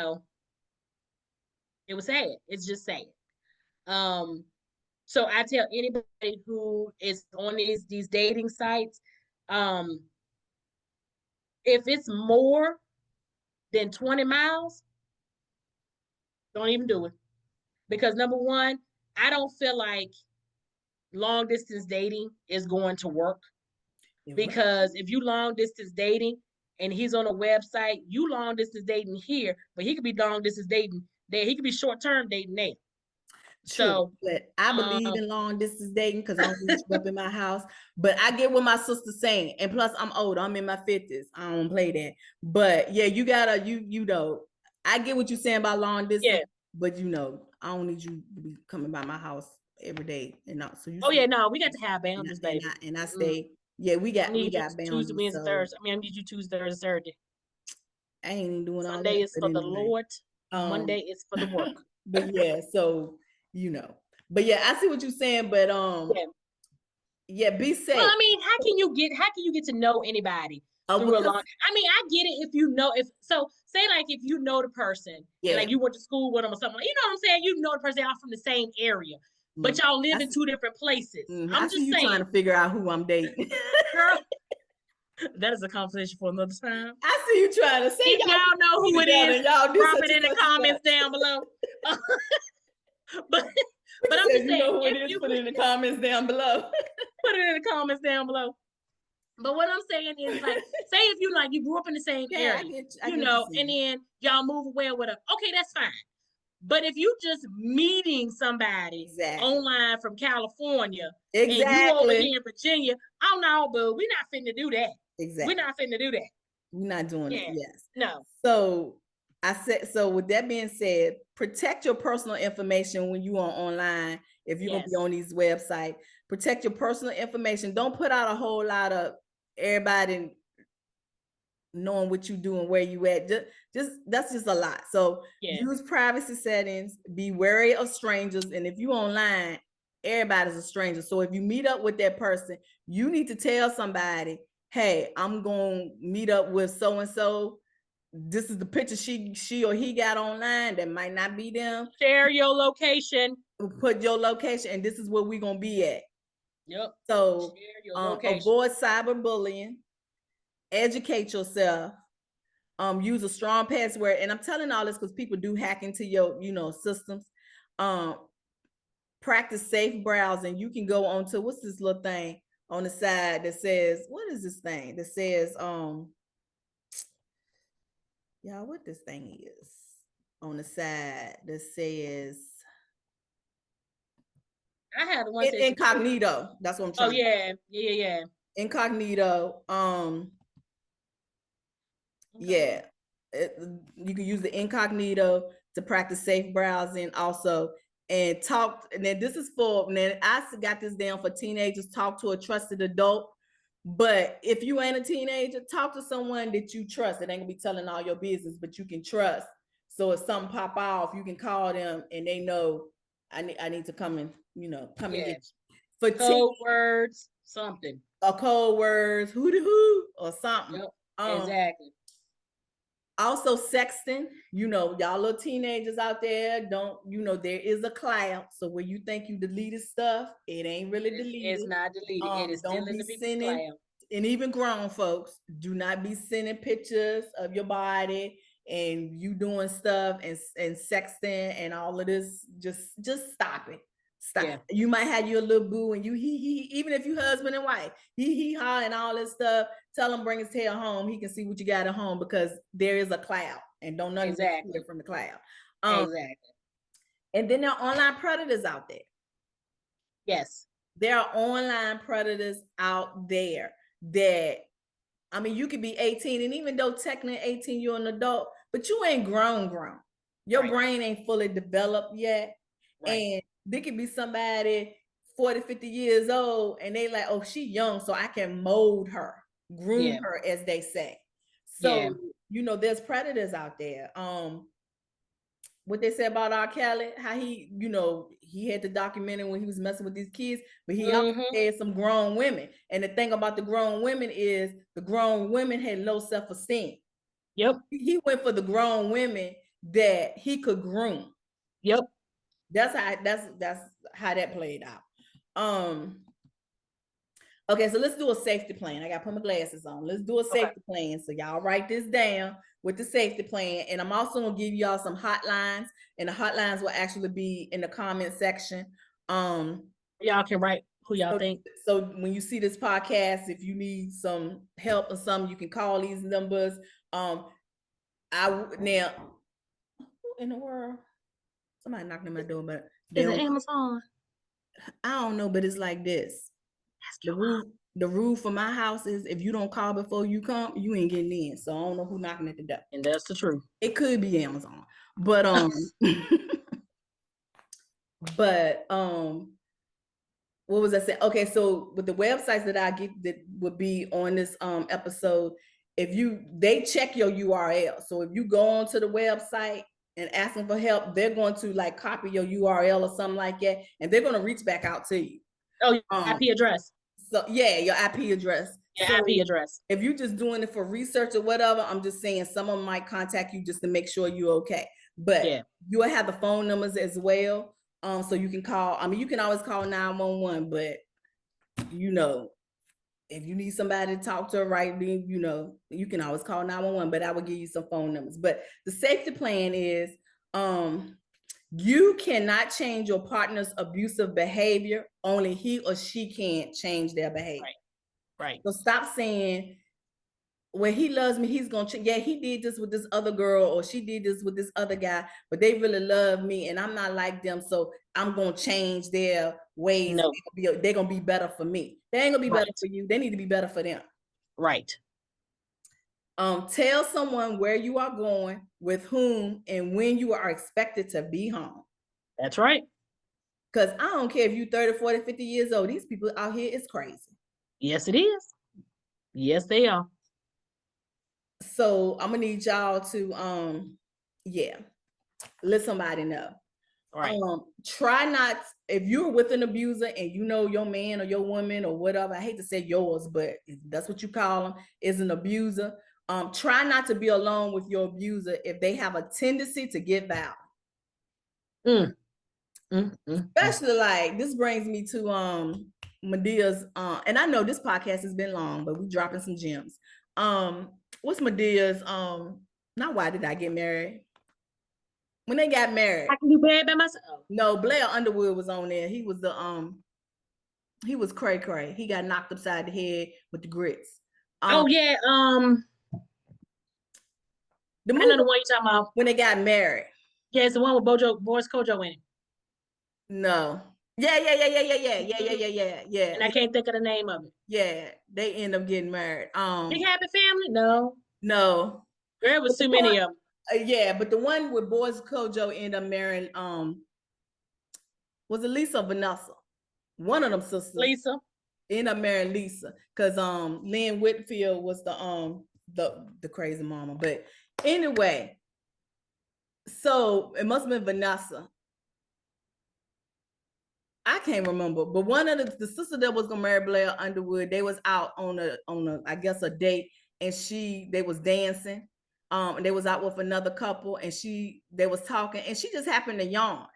was sad. It's just sad. So I tell anybody who is on these dating sites, if it's more than 20 miles, don't even do it. Because number one, I don't feel like long distance dating is going to work. Because if you long distance dating and he's on a website, you long distance dating here, but he could be long distance dating That he could be short term dating there. True, So, but I believe in long distance dating because I don't want you up in my house. But I get what my sister's saying, and plus I'm old. I'm in my 50s. I don't play that. But yeah, you gotta you know. I get what you're saying about long distance, but I don't need you to be coming by my house every day and not so you. Oh yeah, no, we got to have boundaries, and baby. I stay. Yeah, we got Tuesday, boundaries. Wednesday, So Thursday. I need you Tuesday, Thursday, Saturday. I ain't even doing all Sunday that. is for the Lord. Monday is for the work. But yeah, so But yeah, I see what you're saying. But yeah, be safe. Well, I mean, how can you get to know anybody through a long? I mean, I get it say like if you know the person and like you went to school with them or something, you know what I'm saying? You know the person, y'all from the same area, but y'all live in two different places. I'm just saying. Trying to figure out who I'm dating. Girl, that is a conversation for another time. I see you trying to say. If y'all know who it is, drop it in the comments down below. But I'm just saying, know who it is, put it in the comments down below. Put it in the comments down below. But what I'm saying is, like, say if you grew up in the same area, and then y'all move away with okay, that's fine. But if you just meeting somebody online from California and you over here in Virginia, oh no, but we're not finna do that. We're not finna do that. We're not doing it. Yes. No. So with that being said, protect your personal information when you are online. If you're gonna be on these websites, protect your personal information. Don't put out a whole lot of everybody knowing what you do and where you at. Just that's just a lot. So use privacy settings, be wary of strangers. And if you online, everybody's a stranger. So if you meet up with that person, you need to tell somebody, hey, I'm gonna meet up with so-and-so. This is the picture she or he got online that might not be them. Share your location. Put your location, and this is where we're gonna be at. Yep. So avoid cyberbullying, educate yourself, use a strong password. And I'm telling all this because people do hack into your, systems. Practice safe browsing. You can go on to what's this little thing on the side that says, what is this thing that says, y'all, what this thing is on the side that says I had one incognito. That's what I'm trying. Oh yeah. Incognito. Yeah. You can use the incognito to practice safe browsing also. And talk, and then this is for, then I got this down for teenagers, talk to a trusted adult. But if you ain't a teenager, talk to someone that you trust. It ain't gonna be telling all your business, but you can trust. So if something pop off, you can call them and they know I need to come and, come and get you. For code words, something. Or code words, who or something. Yep, exactly. Also sexting, y'all little teenagers out there, don't, there is a cloud. So where you think you deleted stuff, it ain't really deleted. It's not deleted. It is still in the big cloud. And even grown folks, do not be sending pictures of your body and you doing stuff and sexting and all of this. Just stop it. Stop. Yeah. You might have your little boo and you he even if you husband and wife, he ha and all this stuff. Tell him bring his tail home. He can see what you got at home because there is a cloud and don't nothing exactly from the cloud. Exactly. And then there are online predators out there. Yes, there are online predators out there that, I mean, you could be 18, and even though technically 18, you're an adult, but you ain't grown. Your brain ain't fully developed yet. And there could be somebody 40, 50 years old, and they like, oh, she young, so I can mold her, groom her, as they say. So, there's predators out there. What they said about R. Kelly, how he, he had the documentary when he was messing with these kids, but he also had some grown women. And the thing about the grown women is the grown women had low self-esteem. Yep. He went for the grown women that he could groom. Yep. That's how that played out. Okay, so let's do a safety plan. I gotta put my glasses on. Let's do a safety plan. So y'all write this down with the safety plan. And I'm also gonna give y'all some hotlines, and the hotlines will actually be in the comment section. Y'all can write who y'all think. So when you see this podcast, if you need some help or something, you can call these numbers. Now, who in the world? Somebody knocking on my door, but they Is it don't. Amazon? I don't know, but it's like this. The rule for my house is if you don't call before you come, you ain't getting in. So I don't know who knocking at the door. And that's the truth. It could be Amazon, but but what was I saying? Okay, so with the websites that I get that would be on this episode, if they check your URL. So if you go onto the website and asking for help, they're going to like copy your URL or something like that, and they're going to reach back out to you. Oh, IP address. So yeah, your IP address. Your so IP address. If you're just doing it for research or whatever, I'm just saying someone might contact you just to make sure you're okay. But yeah, you will have the phone numbers as well. So you can call. I mean, you can always call 911, but you know, if you need somebody to talk to, right, then you know, you can always call 911. But I will give you some phone numbers. But the safety plan is you cannot change your partner's abusive behavior. Only he or she can't change their behavior. Right. So stop saying, well, he loves me, he's gonna yeah, he did this with this other girl, or she did this with this other guy, but they really love me and I'm not like them, so I'm gonna change their ways. No. They're gonna be better for me. They ain't gonna be better for you. They need to be better for them. Right. Tell someone where you are going, with whom, and when you are expected to be home. That's right. Because I don't care if you're 30, 40, 50 years old. These people out here is crazy. Yes, it is. Yes, they are. So I'm gonna need y'all to let somebody know. Right. Try not, if you're with an abuser and you know your man or your woman or whatever, I hate to say yours, but that's what you call them, is an abuser. Try not to be alone with your abuser if they have a tendency to get violent. Especially like, this brings me to Medea's, and I know this podcast has been long, but we dropping some gems. What's Medea's, not Why Did I Get Married? When they got married. I can do bad by myself. No, Blair Underwood was on there. He was he was cray cray. He got knocked upside the head with the grits. Oh yeah, the movie, I know the one you're talking about. When they got married. Yeah, it's the one with Boris Kojo in it. No. Yeah. And I can't think of the name of it. Yeah, they end up getting married. Big Happy Family? No. There was too many of them. Yeah, but the one with Boris Kojo ended up marrying was it Lisa or Vanessa? One of them sisters. Lisa. Ended up marrying Lisa because Lynn Whitfield was the crazy mama. But anyway, so it must have been Vanessa. I can't remember, but one of the sister that was gonna marry Blair Underwood, they was out on a I guess a date, and they was dancing, and they was out with another couple, and they was talking, and she just happened to yawn.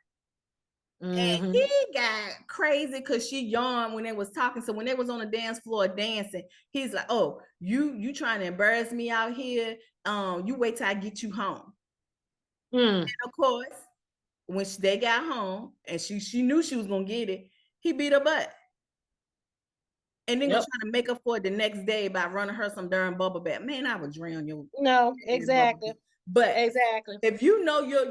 And he got crazy because she yawned when they was talking. So when they was on the dance floor dancing, he's like, "Oh, you trying to embarrass me out here? You wait till I get you home." And of course, when they got home and she knew she was gonna get it, he beat her butt. And then was trying to make up for it the next day by running her some darn bubble bath. Man, I would drown you. No, exactly. But exactly. If you know your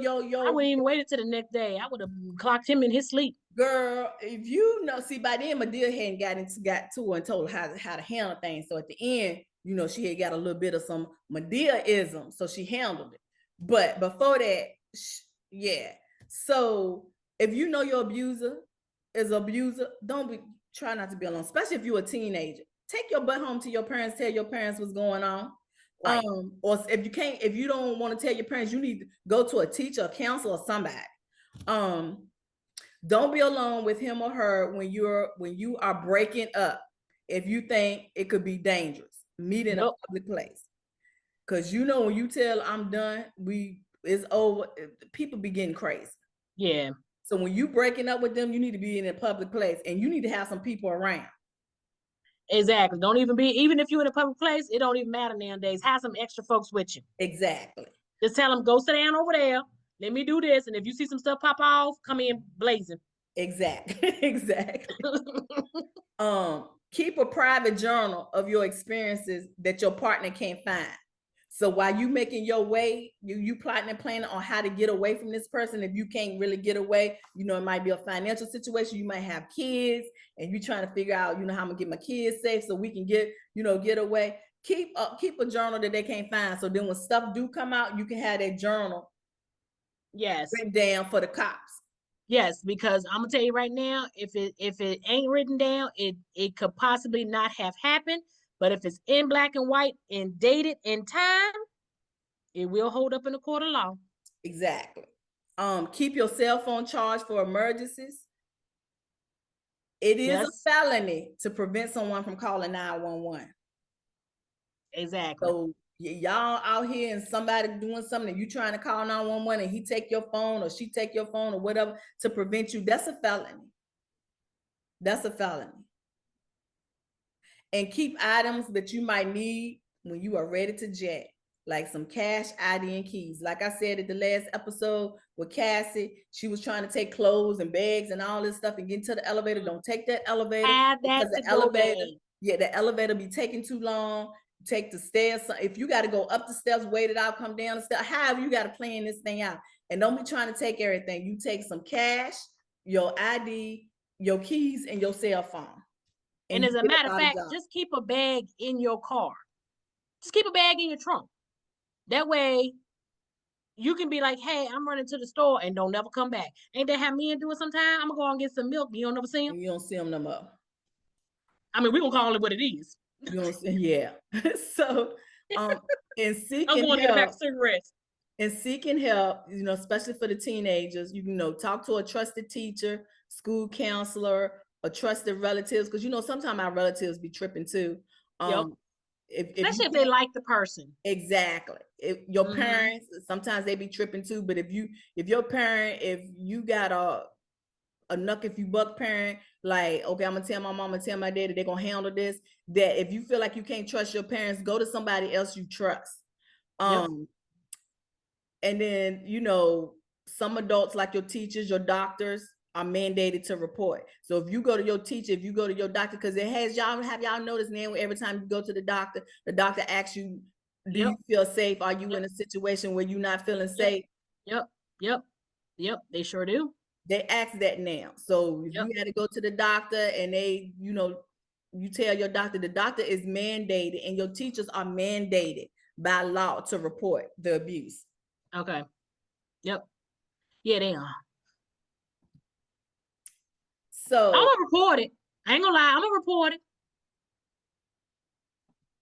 I wouldn't even wait until the next day. I would have clocked him in his sleep. Girl, if you know, see, by then Medea hadn't got to her and told her how to handle things. So at the end, you know, she had got a little bit of some Medea-ism, so she handled it. But before that, yeah. So if you know your abuser is an abuser, try not to be alone, especially if you're a teenager. Take your butt home to your parents, tell your parents what's going on. Right. Or if you don't want to tell your parents, you need to go to a teacher, a counselor, or somebody. Don't be alone with him or her when you are breaking up. If you think it could be dangerous, meet in a public place. Because you know, when you tell I'm done, it's over, people be getting crazy. Yeah. So when you breaking up with them, you need to be in a public place, and you need to have some people around. Exactly. Even if you're in a public place, it don't even matter nowadays. Have some extra folks with you. Exactly. Just tell them, go sit down over there. Let me do this. And if you see some stuff pop off, come in blazing. Exactly. Keep a private journal of your experiences that your partner can't find. So while you making your way, you plotting and planning on how to get away from this person. If you can't really get away, it might be a financial situation. You might have kids and you trying to figure out, how I'm gonna get my kids safe so we can get away. Keep a journal that they can't find. So then when stuff do come out, you can have that journal written down for the cops. Yes, because I'm gonna tell you right now, if it ain't written down, it could possibly not have happened. But if it's in black and white and dated in time, it will hold up in a court of law. Exactly. Keep your cell phone charged for emergencies. It is a felony to prevent someone from calling 911. Exactly. So y'all out here and somebody doing something and you trying to call 911 and he take your phone or she take your phone or whatever to prevent you, that's a felony. That's a felony. And keep items that you might need when you are ready to jet, like some cash, ID, and keys. Like I said at the last episode with Cassie, she was trying to take clothes and bags and all this stuff and get into the elevator. Don't take that elevator because the elevator be taking too long. Take the stairs. If you got to go up the steps, wait it out, come down the steps. However, you got to plan this thing out. And don't be trying to take everything. You take some cash, your ID, your keys, and your cell phone. And as a matter of fact, just keep a bag in your car. Just keep a bag in your trunk. That way, you can be like, hey, I'm running to the store and don't never come back. Ain't that how men do it sometimes? I'm going to go and get some milk. You don't never see them? You don't see them no more. I mean, we're going to call it what it is. You don't see, yeah. So, in seeking I'm going to get a pack of cigarettes. In seeking help, especially for the teenagers, talk to a trusted teacher, school counselor, a trusted relatives, because sometimes our relatives be tripping too. Especially if they like the person. Exactly. If your parents, sometimes they be tripping too. But if your parent, if you got a knuck if you buck parent, like, okay, I'm gonna tell my mom and tell my daddy they're gonna handle this. That if you feel like you can't trust your parents, go to somebody else you trust. And then, some adults like your teachers, your doctors are mandated to report. So if you go to your teacher, if you go to your doctor, because have y'all noticed now every time you go to the doctor asks you, do you feel safe? Are you in a situation where you're not feeling safe? Yep. They sure do. They ask that now. So if you had to go to the doctor and they, you tell your doctor, the doctor is mandated and your teachers are mandated by law to report the abuse. Okay. Yep. Yeah, they are. So I'm gonna report it. I ain't gonna lie, I'm gonna report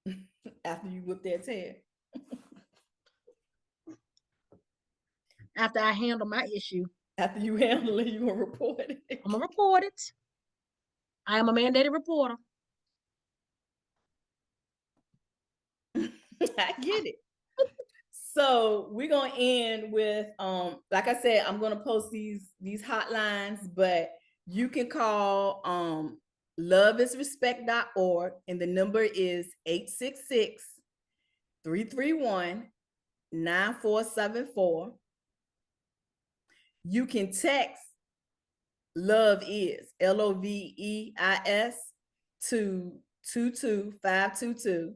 it. After you whip their tail. After I handle my issue. After you handle it, you're gonna report it. I'm gonna report it. I am a mandated reporter. I get it. So we're gonna end with like I said, I'm gonna post these hotlines, but you can call loveisrespect.org and the number is 866-331-9474. You can text loveis LOVEIS to 22522.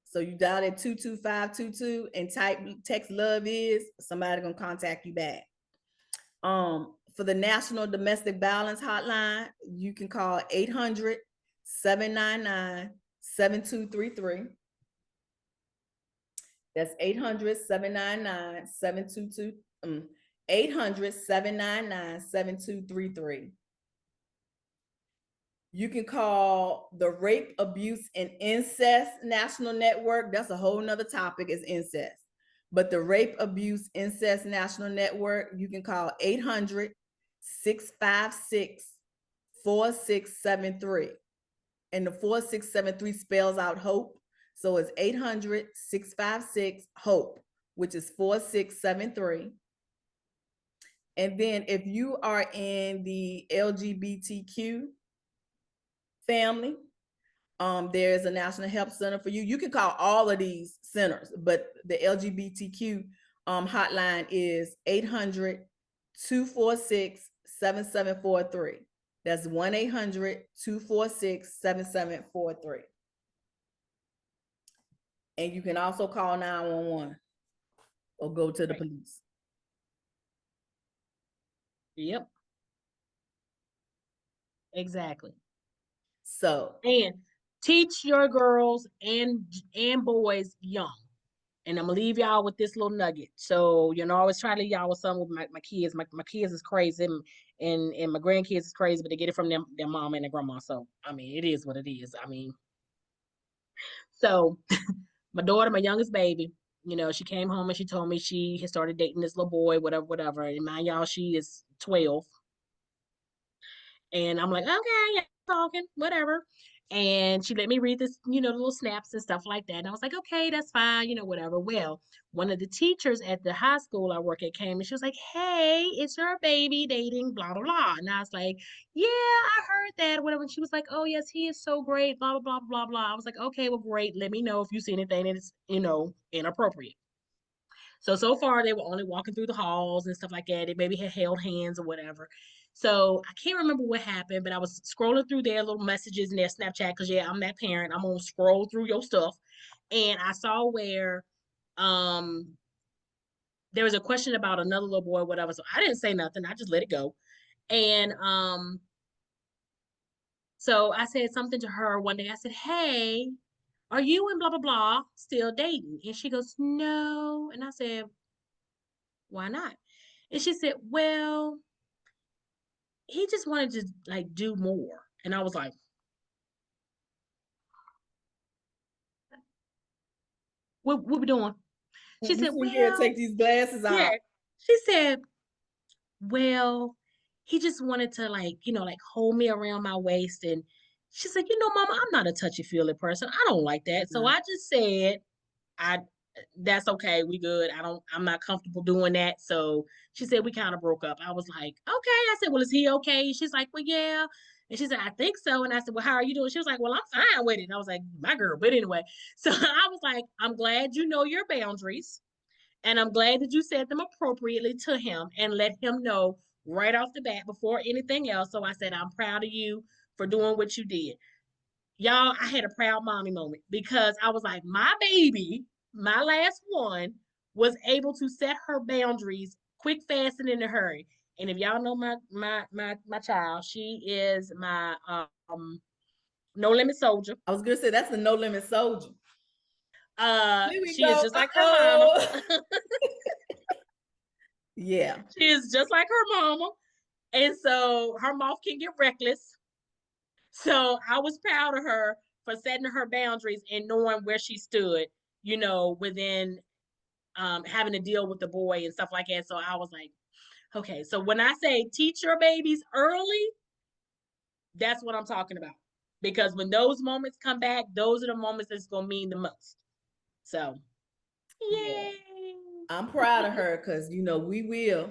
So you dial at 22522 and text love is, somebody gonna contact you back. For the National Domestic Violence Hotline, you can call 800-799-7233. That's 800-799-722. 800-799-7233. You can call the Rape, Abuse, and Incest National Network. That's a whole nother topic, is incest. But the Rape, Abuse, Incest National Network, you can call 800-656-4673. And the 4673 spells out HOPE. So it's 800-656-HOPE, which is 4673. And then if you are in the LGBTQ family, there's a National Help Center for you. You can call all of these centers, but the LGBTQ hotline is 800-246-7743. That's 1-800-246-7743. And you can also call 911 or go to the police. Yep. Exactly. So, and teach your girls and boys young. And I'm gonna leave y'all with this little nugget. So, I always try to leave y'all with something with my kids. My kids is crazy, and my grandkids is crazy, but they get it from their mom and their grandma. So, I mean, it is what it is. I mean, so my daughter, my youngest baby, she came home and she told me she had started dating this little boy, whatever, whatever. And mind y'all, she is 12. And I'm like, okay, yeah, talking, whatever. And she let me read this, little snaps and stuff like that. And I was like, okay, that's fine, whatever. Well, one of the teachers at the high school I work at came and she was like, hey, it's your baby dating, blah, blah, blah. And I was like, yeah, I heard that, whatever. And she was like, oh, yes, he is so great, blah, blah, blah, blah, blah. I was like, okay, well, great. Let me know if you see anything that is, inappropriate. So far they were only walking through the halls and stuff like that. They maybe had held hands or whatever. So I can't remember what happened, but I was scrolling through their little messages in their Snapchat because yeah, I'm that parent. I'm gonna scroll through your stuff, and I saw where um there was a question about another little boy, whatever. So I didn't say nothing. I just let it go, and so I said something to her one day. I said, "Hey, are you and blah blah blah still dating?" And she goes, "No," and I said, "Why not?" And she said, well, he just wanted to like do more. And I was like, what we doing? She you said, see here, well, take these glasses yeah. out. She said, well, he just wanted to like, like hold me around my waist. And she said, Mama, I'm not a touchy-feely person. I don't like that. So I just said, I that's okay. We good. I'm not comfortable doing that. So she said we kind of broke up. I was like, okay. I said, well, is he okay? She's like, well, yeah. And she said, I think so. And I said, well, how are you doing? She was like, well, I'm fine with it. And I was like, my girl. But anyway, so I was like, I'm glad you know your boundaries. And I'm glad that you said them appropriately to him and let him know right off the bat before anything else. So I said, I'm proud of you for doing what you did. Y'all, I had a proud mommy moment because I was like, my baby, my last one, was able to set her boundaries quick, fast, and in a hurry. And if y'all know my child, she is my no limit soldier. I was gonna say that's the no limit soldier. Here we She is go. just like her mama. Yeah. She is just like her mama. And so her mouth can get reckless. So I was proud of her for setting her boundaries and knowing where she stood, within having to deal with the boy and stuff like that. So I was like, okay. So when I say teach your babies early, that's what I'm talking about. Because when those moments come back, those are the moments that's gonna mean the most. So Yeah. yay. I'm proud of her because we will.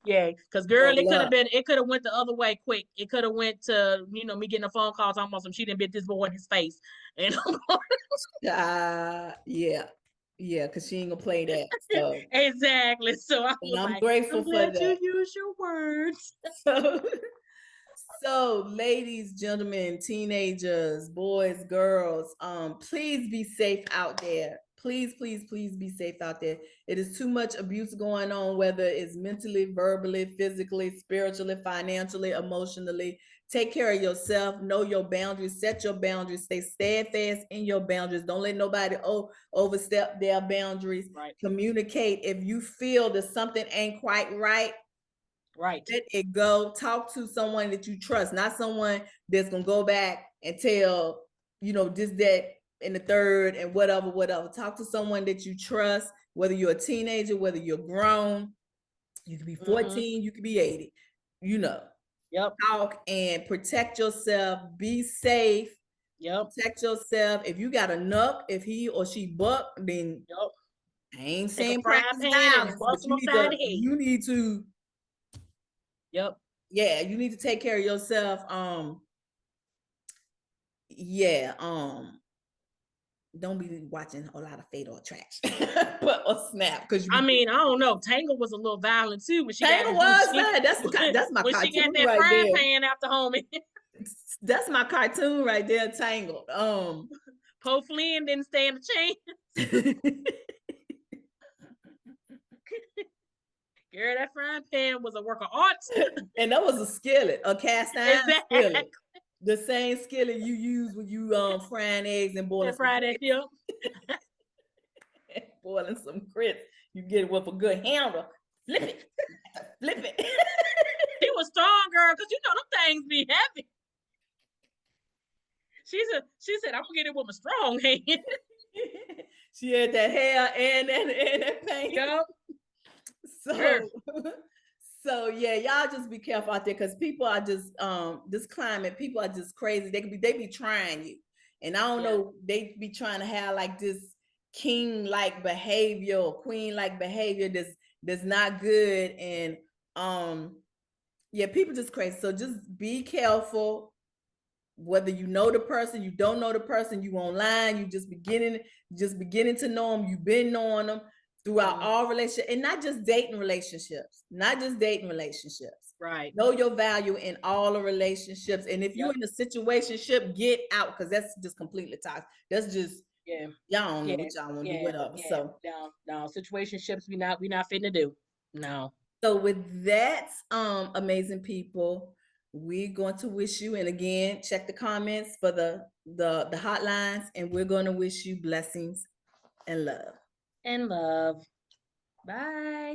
Yeah, because girl, Roll up. it could have went the other way quick. It could have went to, me getting a phone call talking about some she didn't bit this boy in his face. And Yeah. Yeah, because she ain't gonna play that. So exactly. So I and was I'm like, grateful I'm for glad you that. use your words. So, ladies, gentlemen, teenagers, boys, girls, please be safe out there. Please, please, please be safe out there. It is too much abuse going on, whether it's mentally, verbally, physically, spiritually, financially, emotionally. Take care of yourself. Know your boundaries. Set your boundaries. Stay steadfast in your boundaries. Don't let nobody overstep their boundaries. Right. Communicate. If you feel that something ain't quite right, Right. let it go. Talk to someone that you trust, not someone that's gonna go back and tell, this, that, and the third, and whatever, whatever. Talk to someone that you trust, whether you're a teenager, whether you're grown. You could be 14, you could be 80. Yep. Talk and protect yourself. Be safe. Yep. Protect yourself. If you got a nuck, if he or she buck, then Yep. I ain't Take a saying frying practice pan and violence, but bust them upside the head. you need to Yep. yeah, you need to take care of yourself. Yeah, don't be watching a lot of Fatal Attraction or Snap because I mean, I don't know. Tangle was a little violent too when she got Tangle was that. That's my when she got cartoon that right frying there. pan after homie. That's my cartoon right there, Tangled. Poe Flynn didn't stand a chance. Girl, that frying pan was a work of art. And that was a skillet, a cast iron Exactly. skillet. The same skillet you use when you frying eggs and boiling Fried that, yep. boiling some grits. You get it with a good handle. Flip it. Flip it. She was strong, girl, because you know them things be heavy. She said, I'm gonna get it with my strong hand. She had that hair and that paint. Yep. So yeah, y'all just be careful out there because people are just this climate, people are just crazy. They be trying you. And I don't know, they be trying to have like this king-like behavior or queen-like behavior that's not good. And yeah, people just crazy. So just be careful. Whether you know the person, you don't know the person, you online, you just beginning to know them, you've been knowing them throughout all relationships, and not just dating relationships. Right. Know your value in all the relationships. And if you're in a situationship, get out, because that's just completely toxic. That's just y'all don't know what y'all want to do, whatever. So no, situationships we not finna do. No. So with that, amazing people, we're going to wish you, and again, check the comments for the hotlines, and we're going to wish you blessings and love. Bye.